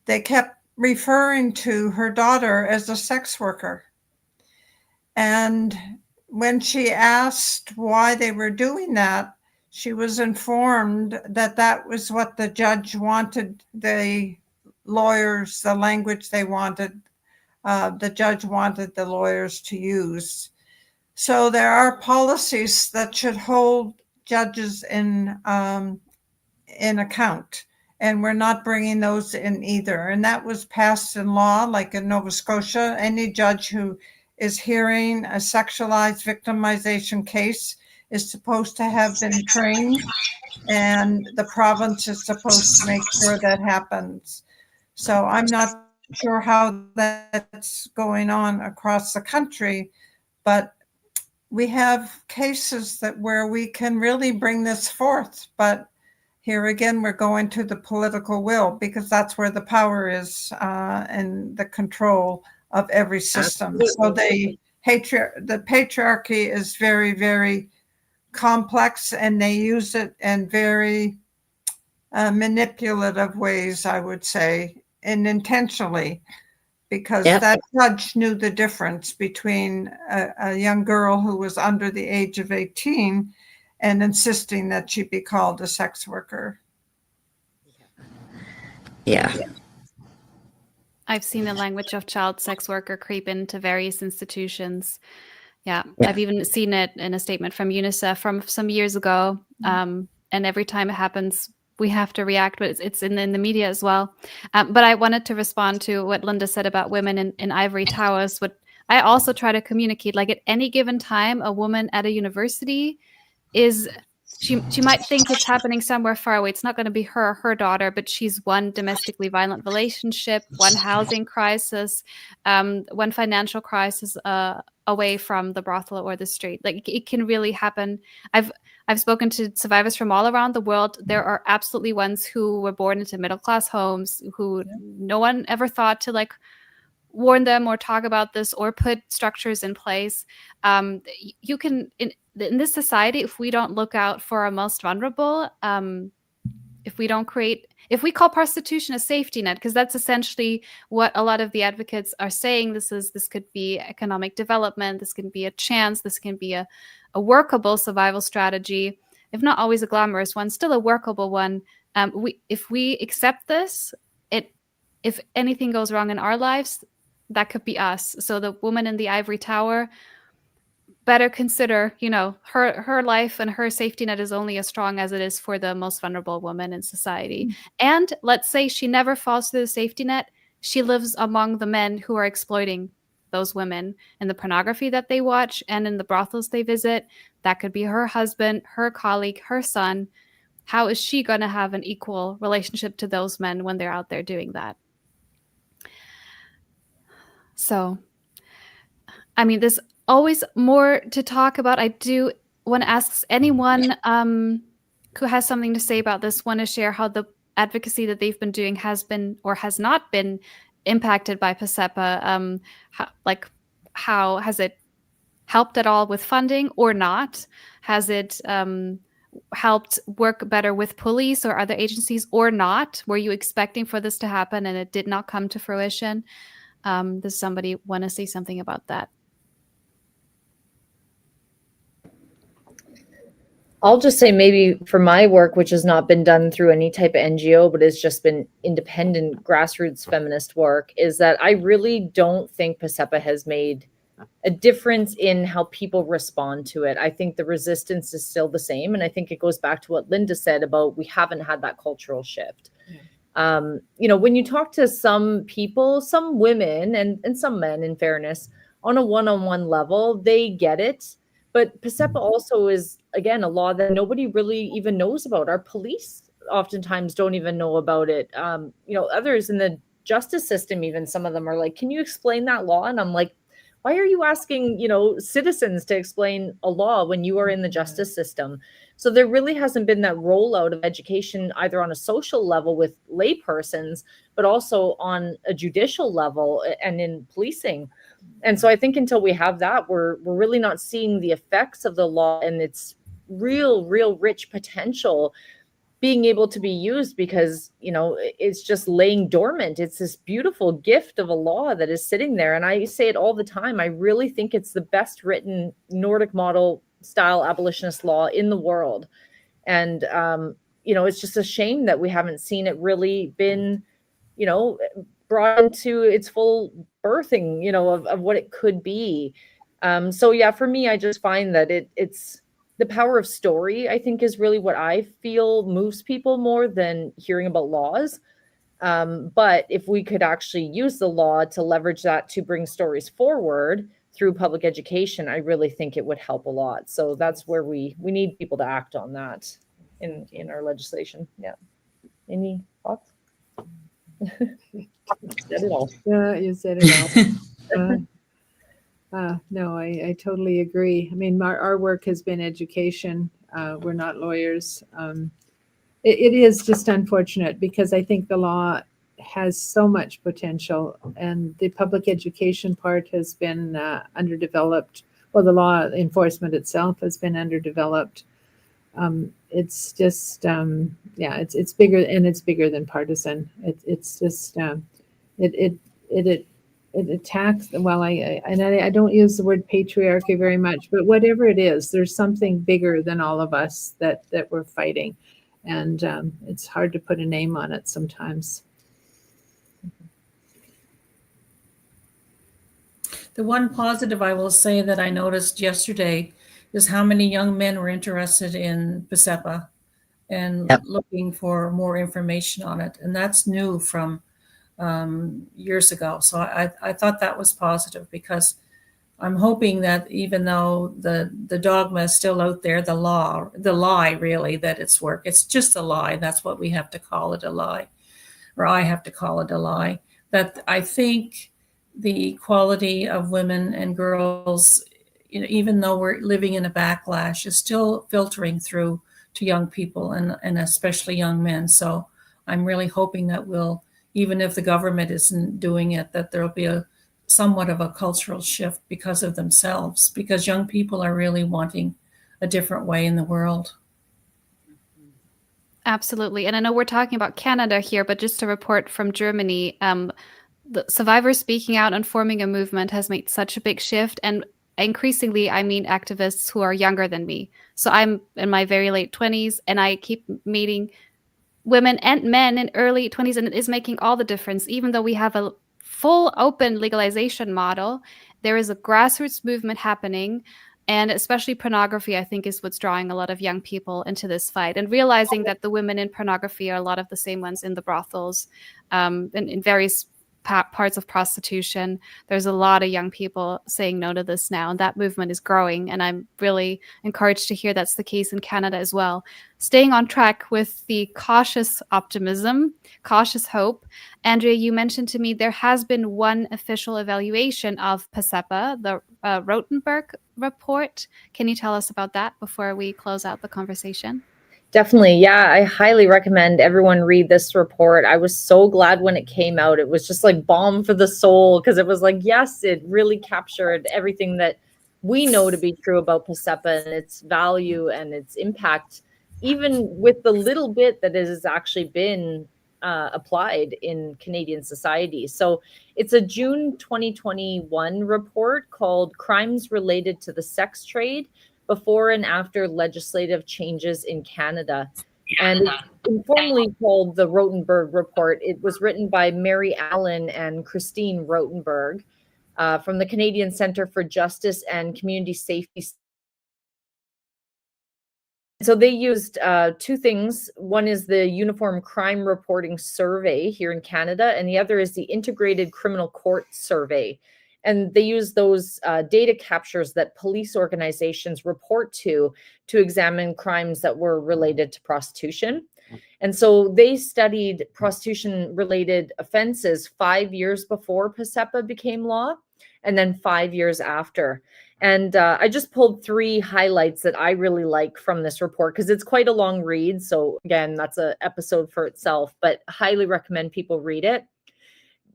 Speaker 6: they kept referring to her daughter as a sex worker. And when she asked why they were doing that, she was informed that that was what the judge wanted, the lawyers, the language they wanted, the judge wanted the lawyers to use. So there are policies that should hold judges in account, and we're not bringing those in either. And that was passed in law, like in Nova Scotia. Any judge who is hearing a sexualized victimization case is supposed to have been trained, and the province is supposed to make sure that happens. So I'm not sure how that's going on across the country, but we have cases where we can really bring this forth, but here again, we're going to the political will, because that's where the power is and the control of every system. Absolutely. So the patriarchy is very, very complex, and they use it in very manipulative ways, I would say, and intentionally, because that judge knew the difference between a young girl who was under the age of 18 and insisting that she be called a sex worker.
Speaker 7: Yeah.
Speaker 1: I've seen the language of child sex worker creep into various institutions. Yeah. I've even seen it in a statement from UNICEF from some years ago. And every time it happens, we have to react, but it's in the media as well. But I wanted to respond to what Linda said about women in ivory towers. What I also try to communicate, like at any given time, a woman at a university is, she might think it's happening somewhere far away. It's not going to be her daughter, but she's one domestically violent relationship, one housing crisis, one financial crisis away from the brothel or the street. Like it can really happen. I've spoken to survivors from all around the world. There are absolutely ones who were born into middle-class homes who no one ever thought to like warn them or talk about this or put structures in place. You can, in this society, if we don't look out for our most vulnerable, if we call prostitution a safety net, because that's essentially what a lot of the advocates are saying. This could be economic development. This can be a chance. This can be a workable survival strategy, if not always a glamorous one, still a workable one. If we accept this, if anything goes wrong in our lives, that could be us. So the woman in the ivory tower better consider, her life and her safety net is only as strong as it is for the most vulnerable woman in society. Mm-hmm. And let's say she never falls through the safety net. She lives among the men who are exploiting those women in the pornography that they watch and in the brothels they visit. That could be her husband, her colleague, her son. How is she going to have an equal relationship to those men when they're out there doing that? So, I mean, there's always more to talk about. I do want to ask anyone who has something to say about this, want to share how the advocacy that they've been doing has been or has not been impacted by PCEPA. How has it helped at all with funding or not? Has it helped work better with police or other agencies or not? Were you expecting for this to happen and it did not come to fruition? Does somebody want to say something about that?
Speaker 3: I'll just say maybe for my work, which has not been done through any type of NGO, but has just been independent grassroots feminist work, is that I really don't think PCEPA has made a difference in how people respond to it. I think the resistance is still the same. And I think it goes back to what Linda said about we haven't had that cultural shift. Yeah. When you talk to some people, some women and some men, in fairness, on a one-on-one level, they get it. But PCEPA also is, again, a law that nobody really even knows about. Our police oftentimes don't even know about it. Others in the justice system, even some of them are like, can you explain that law? And I'm like, why are you asking, citizens to explain a law when you are in the justice system? So there really hasn't been that rollout of education either on a social level with laypersons, but also on a judicial level and in policing. And so I think until we have that, we're really not seeing the effects of the law and its real rich potential being able to be used, because, it's just laying dormant. It's this beautiful gift of a law that is sitting there. And I say it all the time. I really think it's the best written Nordic model style abolitionist law in the world. And, it's just a shame that we haven't seen it really been, brought into its full birthing, of what it could be. For me, I just find that it's the power of story, I think, is really what I feel moves people more than hearing about laws. But if we could actually use the law to leverage that to bring stories forward through public education, I really think it would help a lot. So that's where we need people to act on that in our legislation. Yeah. Any thoughts?
Speaker 4: You said it all. Yeah, you said it all. No, I totally agree. I mean, our work has been education. We're not lawyers. It is just unfortunate because I think the law has so much potential and the public education part has been underdeveloped. Well, the law enforcement itself has been underdeveloped. It's just, yeah, it's bigger, and it's bigger than partisan. It's just, it attacks, well, I don't use the word patriarchy very much, but whatever it is, there's something bigger than all of us that we're fighting. And it's hard to put a name on it sometimes.
Speaker 5: The one positive I will say that I noticed yesterday is how many young men were interested in PCEPA and looking for more information on it. And that's new from years ago. So I thought that was positive, because I'm hoping that even though the dogma is still out there, the lie really, that it's work, it's just a lie. That's what we have to call it, a lie, or I have to call it a lie. That I think the quality of women and girls, you know, even though we're living in a backlash, is still filtering through to young people and especially young men. So I'm really hoping that we'll, even if the government isn't doing it, that there'll be a somewhat of a cultural shift because of themselves, because young people are really wanting a different way in the world.
Speaker 1: Absolutely. And I know we're talking about Canada here, but just a report from Germany, the survivors speaking out and forming a movement has made such a big shift. And increasingly, I mean activists who are younger than me. So I'm in my very late 20s, and I keep meeting women and men in early 20s, and it is making all the difference. Even though we have a full open legalization model, there is a grassroots movement happening. And especially pornography, I think, is what's drawing a lot of young people into this fight, and realizing that the women in pornography are a lot of the same ones in the brothels, in various parts of prostitution. There's a lot of young people saying no to this now, and that movement is growing. And I'm really encouraged to hear that's the case in Canada as well. Staying on track with the cautious optimism, cautious hope, Andrea, you mentioned to me there has been one official evaluation of PCEPA, the Rotenberg report. Can you tell us about that before we close out the conversation?
Speaker 3: Definitely. Yeah, I highly recommend everyone read this report. I was so glad when it came out. It was just like balm for the soul, because it was like, yes, it really captured everything that we know to be true about PCEPA and its value and its impact, even with the little bit that it has actually been applied in Canadian society. So it's a June 2021 report called Crimes Related to the Sex Trade, Before and After Legislative Changes in Canada. And it's informally called the Rotenberg Report. It was written by Mary Allen and Christine Rotenberg from the Canadian Centre for Justice and Community Safety. So they used two things. One is the Uniform Crime Reporting Survey here in Canada, and the other is the Integrated Criminal Court Survey. And they use those data captures that police organizations report to examine crimes that were related to prostitution. And so they studied prostitution-related offenses 5 years before PCEPA became law, and then 5 years after. And I just pulled three highlights that I really like from this report, because it's quite a long read. So again, that's an episode for itself, but highly recommend people read it.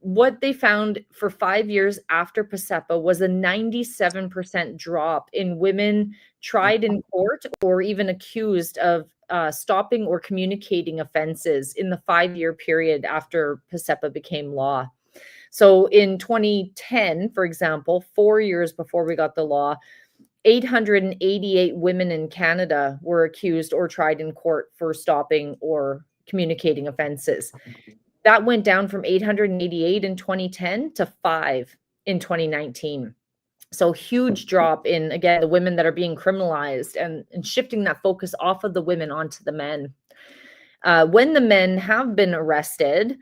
Speaker 3: What they found for 5 years after PCEPA was a 97% drop in women tried in court or even accused of stopping or communicating offenses in the 5-year period after PCEPA became law. So in 2010, for example, 4 years before we got the law, 888 women in Canada were accused or tried in court for stopping or communicating offenses. That went down from 888 in 2010 to 5 in 2019. So huge drop in, again, the women that are being criminalized, and shifting that focus off of the women onto the men. When the men have been arrested,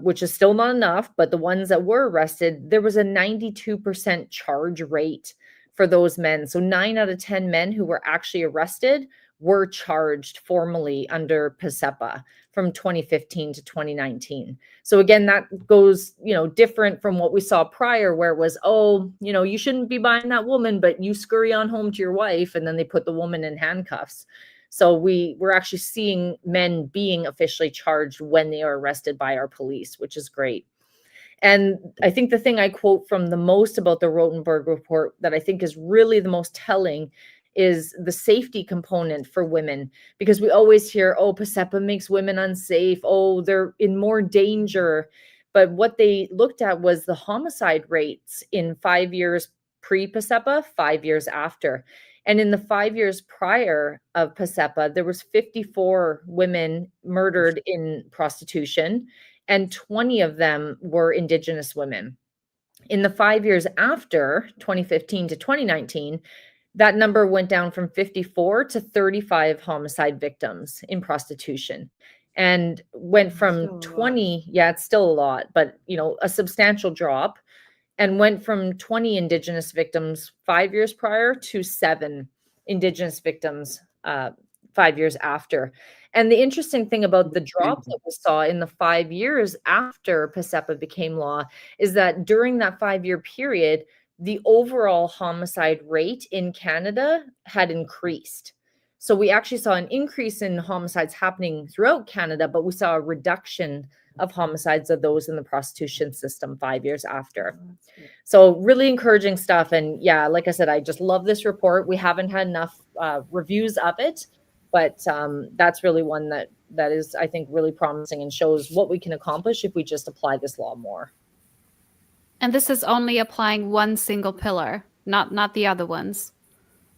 Speaker 3: which is still not enough, but the ones that were arrested, there was a 92% charge rate for those men. So 9 out of 10 men who were actually arrested were charged formally under PCEPA from 2015 to 2019. So again, that goes, different from what we saw prior, where it was, you shouldn't be buying that woman, but you scurry on home to your wife, and then they put the woman in handcuffs. So we're actually seeing men being officially charged when they are arrested by our police, which is great. And I think the thing I quote from the most about the Rotenberg report that I think is really the most telling is the safety component for women, because we always hear, PCEPA makes women unsafe. They're in more danger. But what they looked at was the homicide rates in 5 years pre-PCEPA, 5 years after. And in the 5 years prior of PCEPA, there was 54 women murdered in prostitution, and 20 of them were Indigenous women. In the 5 years after 2015 to 2019, that number went down from 54 to 35 homicide victims in prostitution, and went from 20, it's still a lot, but a substantial drop, and went from 20 Indigenous victims 5 years prior to 7 Indigenous victims 5 years after. And the interesting thing about the drop that we saw in the 5 years after PCEPA became law is that during that 5-year period, the overall homicide rate in Canada had increased. So we actually saw an increase in homicides happening throughout Canada, but we saw a reduction of homicides of those in the prostitution system 5 years after. So really encouraging stuff. And yeah, like I said, I just love this report. We haven't had enough reviews of it, but that's really one that is, I think, really promising and shows what we can accomplish if we just apply this law more.
Speaker 1: And this is only applying one single pillar, not the other ones.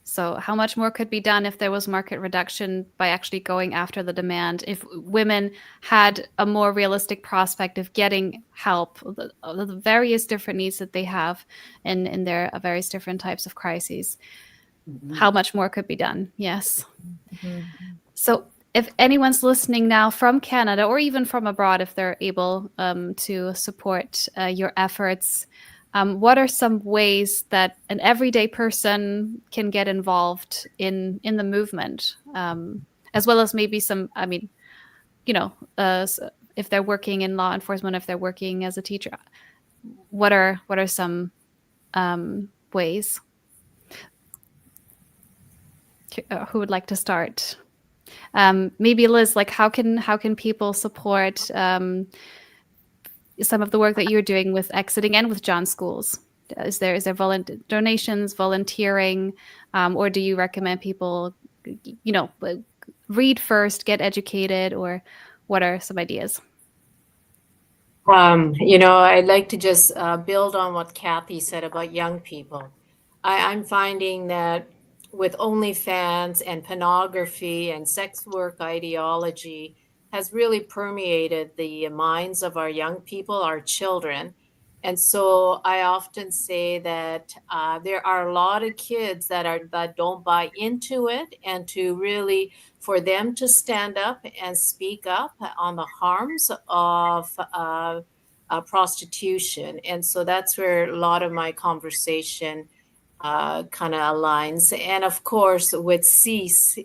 Speaker 1: So how much more could be done if there was market reduction by actually going after the demand, if women had a more realistic prospect of getting help, the various different needs that they have in their various different types of crises. Mm-hmm. How much more could be done? Yes. Mm-hmm. So if anyone's listening now from Canada or even from abroad, if they're able to support your efforts, what are some ways that an everyday person can get involved in the movement, as well as maybe some, if they're working in law enforcement, if they're working as a teacher, what are some ways? Who would like to start? Maybe Liz, how can people support some of the work that you're doing with Exiting and with John Schools? Is there donations, volunteering, or do you recommend people, read first, get educated, or what are some ideas?
Speaker 2: I'd like to just build on what Kathy said about young people. I'm finding that with OnlyFans and pornography and sex work ideology has really permeated the minds of our young people, our children. And so I often say that there are a lot of kids that don't buy into it, and to really, for them to stand up and speak up on the harms of prostitution. And so that's where a lot of my conversation kind of aligns. And of course, with CEAS,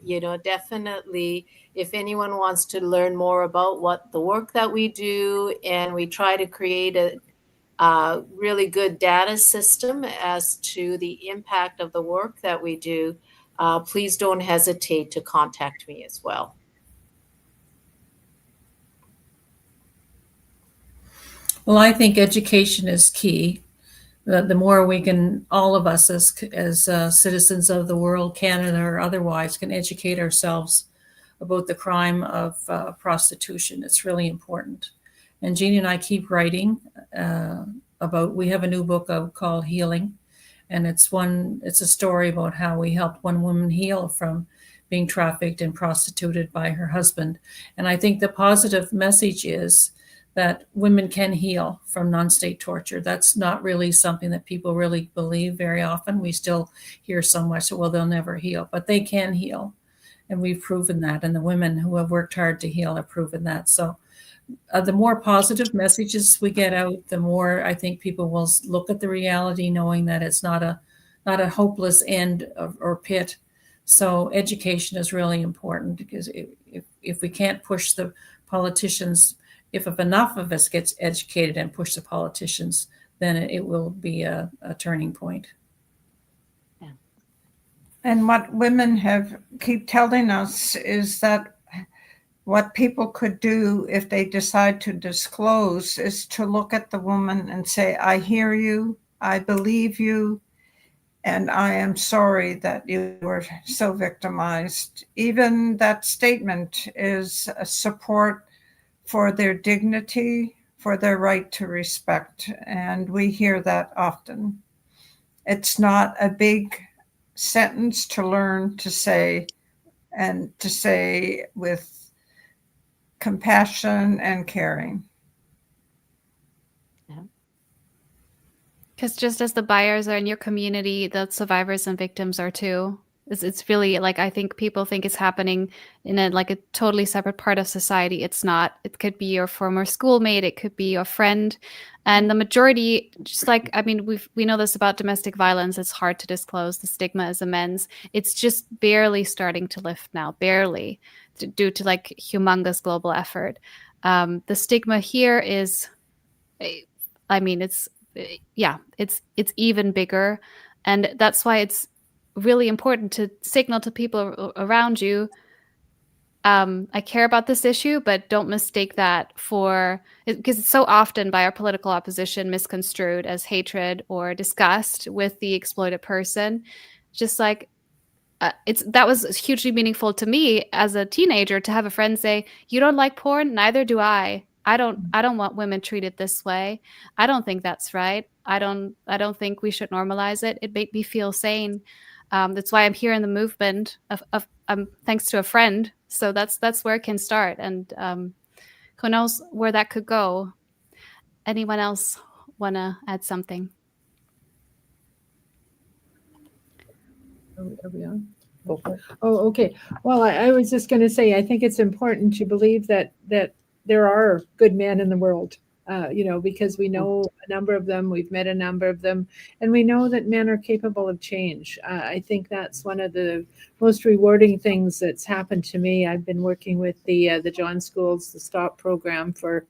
Speaker 2: definitely, if anyone wants to learn more about what the work that we do, and we try to create a really good data system as to the impact of the work that we do, please don't hesitate to contact me as well.
Speaker 5: Well, I think education is key. The more we can, all of us as citizens of the world, Canada or otherwise, can educate ourselves about the crime of prostitution. It's really important. And Jeanne and I keep writing we have a new book out called Healing. And it's a story about how we helped one woman heal from being trafficked and prostituted by her husband. And I think the positive message is that women can heal from non-state torture. That's not really something that people really believe very often. We still hear so much, well, they'll never heal, but they can heal. And we've proven that. And the women who have worked hard to heal have proven that. So the more positive messages we get out, the more I think people will look at the reality, knowing that it's not a not a hopeless end or pit. So education is really important, because if we can't push the politicians, if enough of us gets educated and push the politicians, then it will be a turning point.
Speaker 6: And what women keep telling us is that what people could do if they decide to disclose is to look at the woman and say, I hear you, I believe you, and I am sorry that you were so victimized. Even that statement is a support for their dignity, for their right to respect. And we hear that often. It's not a big sentence to learn to say, and to say with compassion and caring.
Speaker 1: Because just as the buyers are in your community, the survivors and victims are too. It's really like, I think people think it's happening in a totally separate part of society. It's not. It could be your former schoolmate. It could be your friend. And the majority, just like, I mean, we know this about domestic violence. It's hard to disclose. The stigma is immense. It's just barely starting to lift now, barely, due to like humongous global effort. The stigma here is, I mean, it's even bigger. And that's why it's really important to signal to people around you, I care about this issue, but don't mistake that for, because it's so often by our political opposition misconstrued as hatred or disgust with the exploited person. Just like, that was hugely meaningful to me as a teenager to have a friend say, you don't like porn? Neither do I. I don't want women treated this way. I don't think that's right. I don't think we should normalize it. It made me feel sane. That's why I'm here in the movement of thanks to a friend. So that's where it can start. And who knows where that could go. Anyone else want to add something?
Speaker 4: Are we on? Oh, okay. Well, I was just going to say, I think it's important to believe that there are good men in the world, because we know a number of them, we've met a number of them, and we know that men are capable of change. I think that's one of the most rewarding things that's happened to me. I've been working with the John Schools, the STOP program, for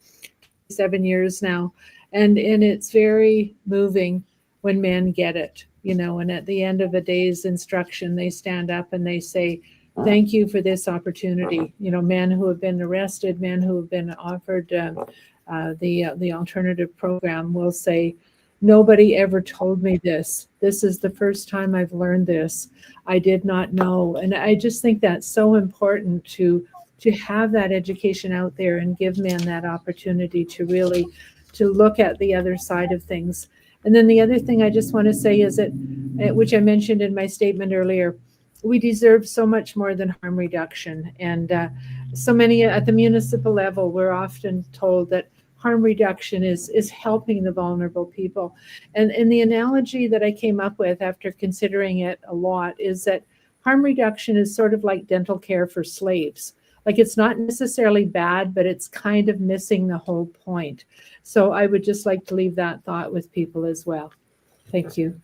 Speaker 4: 7 years now, and it's very moving when men get it, and at the end of a day's instruction, they stand up and they say, thank you for this opportunity. Men who have been arrested, men who have been offered the alternative program will say, nobody ever told me this. This is the first time I've learned this. I did not know. And I just think that's so important to have that education out there and give men that opportunity to really to look at the other side of things. And then the other thing I just want to say is that, which I mentioned in my statement earlier, we deserve so much more than harm reduction. And so many at the municipal level, we're often told that harm reduction is helping the vulnerable people. And the analogy that I came up with after considering it a lot is that harm reduction is sort of like dental care for slaves. Like, it's not necessarily bad, but it's kind of missing the whole point. So I would just like to leave that thought with people as well. Thank you.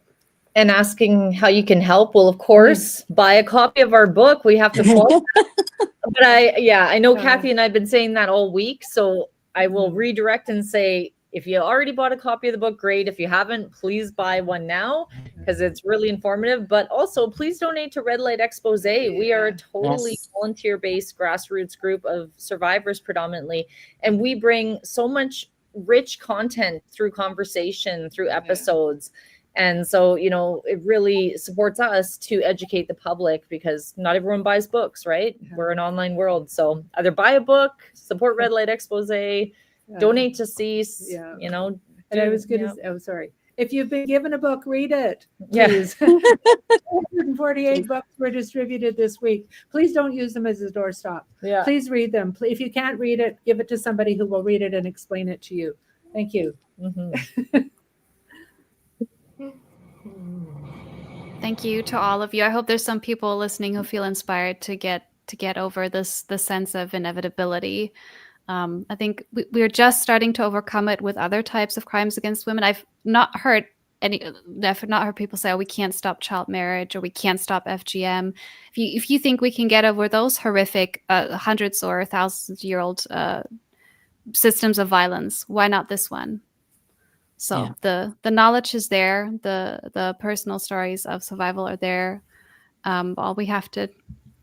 Speaker 3: And asking how you can help. Well, of course, buy a copy of our book. We have to follow that. But I know Kathy and I've been saying that all week. So I will redirect and say, if you already bought a copy of the book, great. If you haven't, please buy one now, because it's really informative. But also, please donate to Red Light Exposé. We are a totally volunteer-based grassroots group of survivors predominantly. And we bring so much rich content through conversation, through episodes. And so, it really supports us to educate the public, because not everyone buys books, right? We're an online world. So either buy a book, support Red Light Expose, donate to CEAS,
Speaker 4: And I was going to say, oh, sorry. If you've been given a book, read it. Please. 148 books were distributed this week. Please don't use them as a doorstop. Please read them. If you can't read it, give it to somebody who will read it and explain it to you. Thank you.
Speaker 1: Thank you to all of you. I hope there's some people listening who feel inspired to get over the sense of inevitability. I think we're just starting to overcome it with other types of crimes against women. I've not heard I've not heard people say, "Oh, we can't stop child marriage," or "We can't stop FGM." If you think we can get over those horrific hundreds or thousands-year-old systems of violence, why not this one? So the knowledge is there, the personal stories of survival are there. All we have to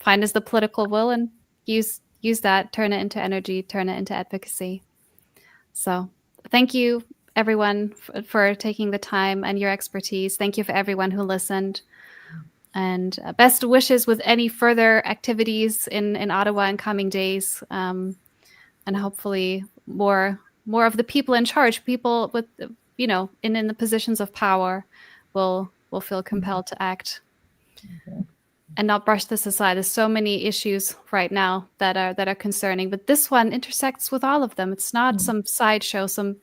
Speaker 1: find is the political will and use that, turn it into energy, turn it into advocacy. So thank you, everyone, for taking the time and your expertise. Thank you for everyone who listened. And best wishes with any further activities in Ottawa in coming days. And hopefully more of the people in charge, people with, in the positions of power will feel compelled to act and not brush this aside. There's so many issues right now that are concerning, but this one intersects with all of them. It's not some sideshow, some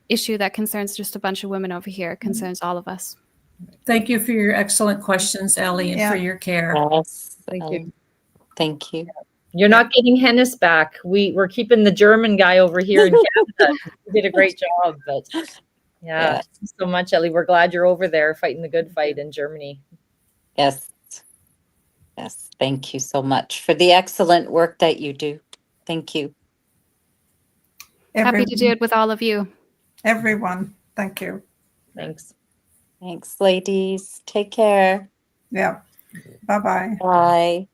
Speaker 1: issue that concerns just a bunch of women over here. It concerns all of us.
Speaker 5: Thank you for your excellent questions, Elly, and for your care.
Speaker 3: Yes, thank you.
Speaker 7: Thank you.
Speaker 3: You're not getting Heinz back. We're keeping the German guy over here in Canada. He did a great job, but yeah, thanks so much, Elly. We're glad you're over there fighting the good fight in Germany.
Speaker 7: Yes. Yes. Thank you so much for the excellent work that you do. Thank you.
Speaker 1: Happy to do it with all of you.
Speaker 6: Everyone. Thank you.
Speaker 3: Thanks.
Speaker 7: Thanks, ladies. Take care.
Speaker 6: Yeah. Bye-bye.
Speaker 7: Bye.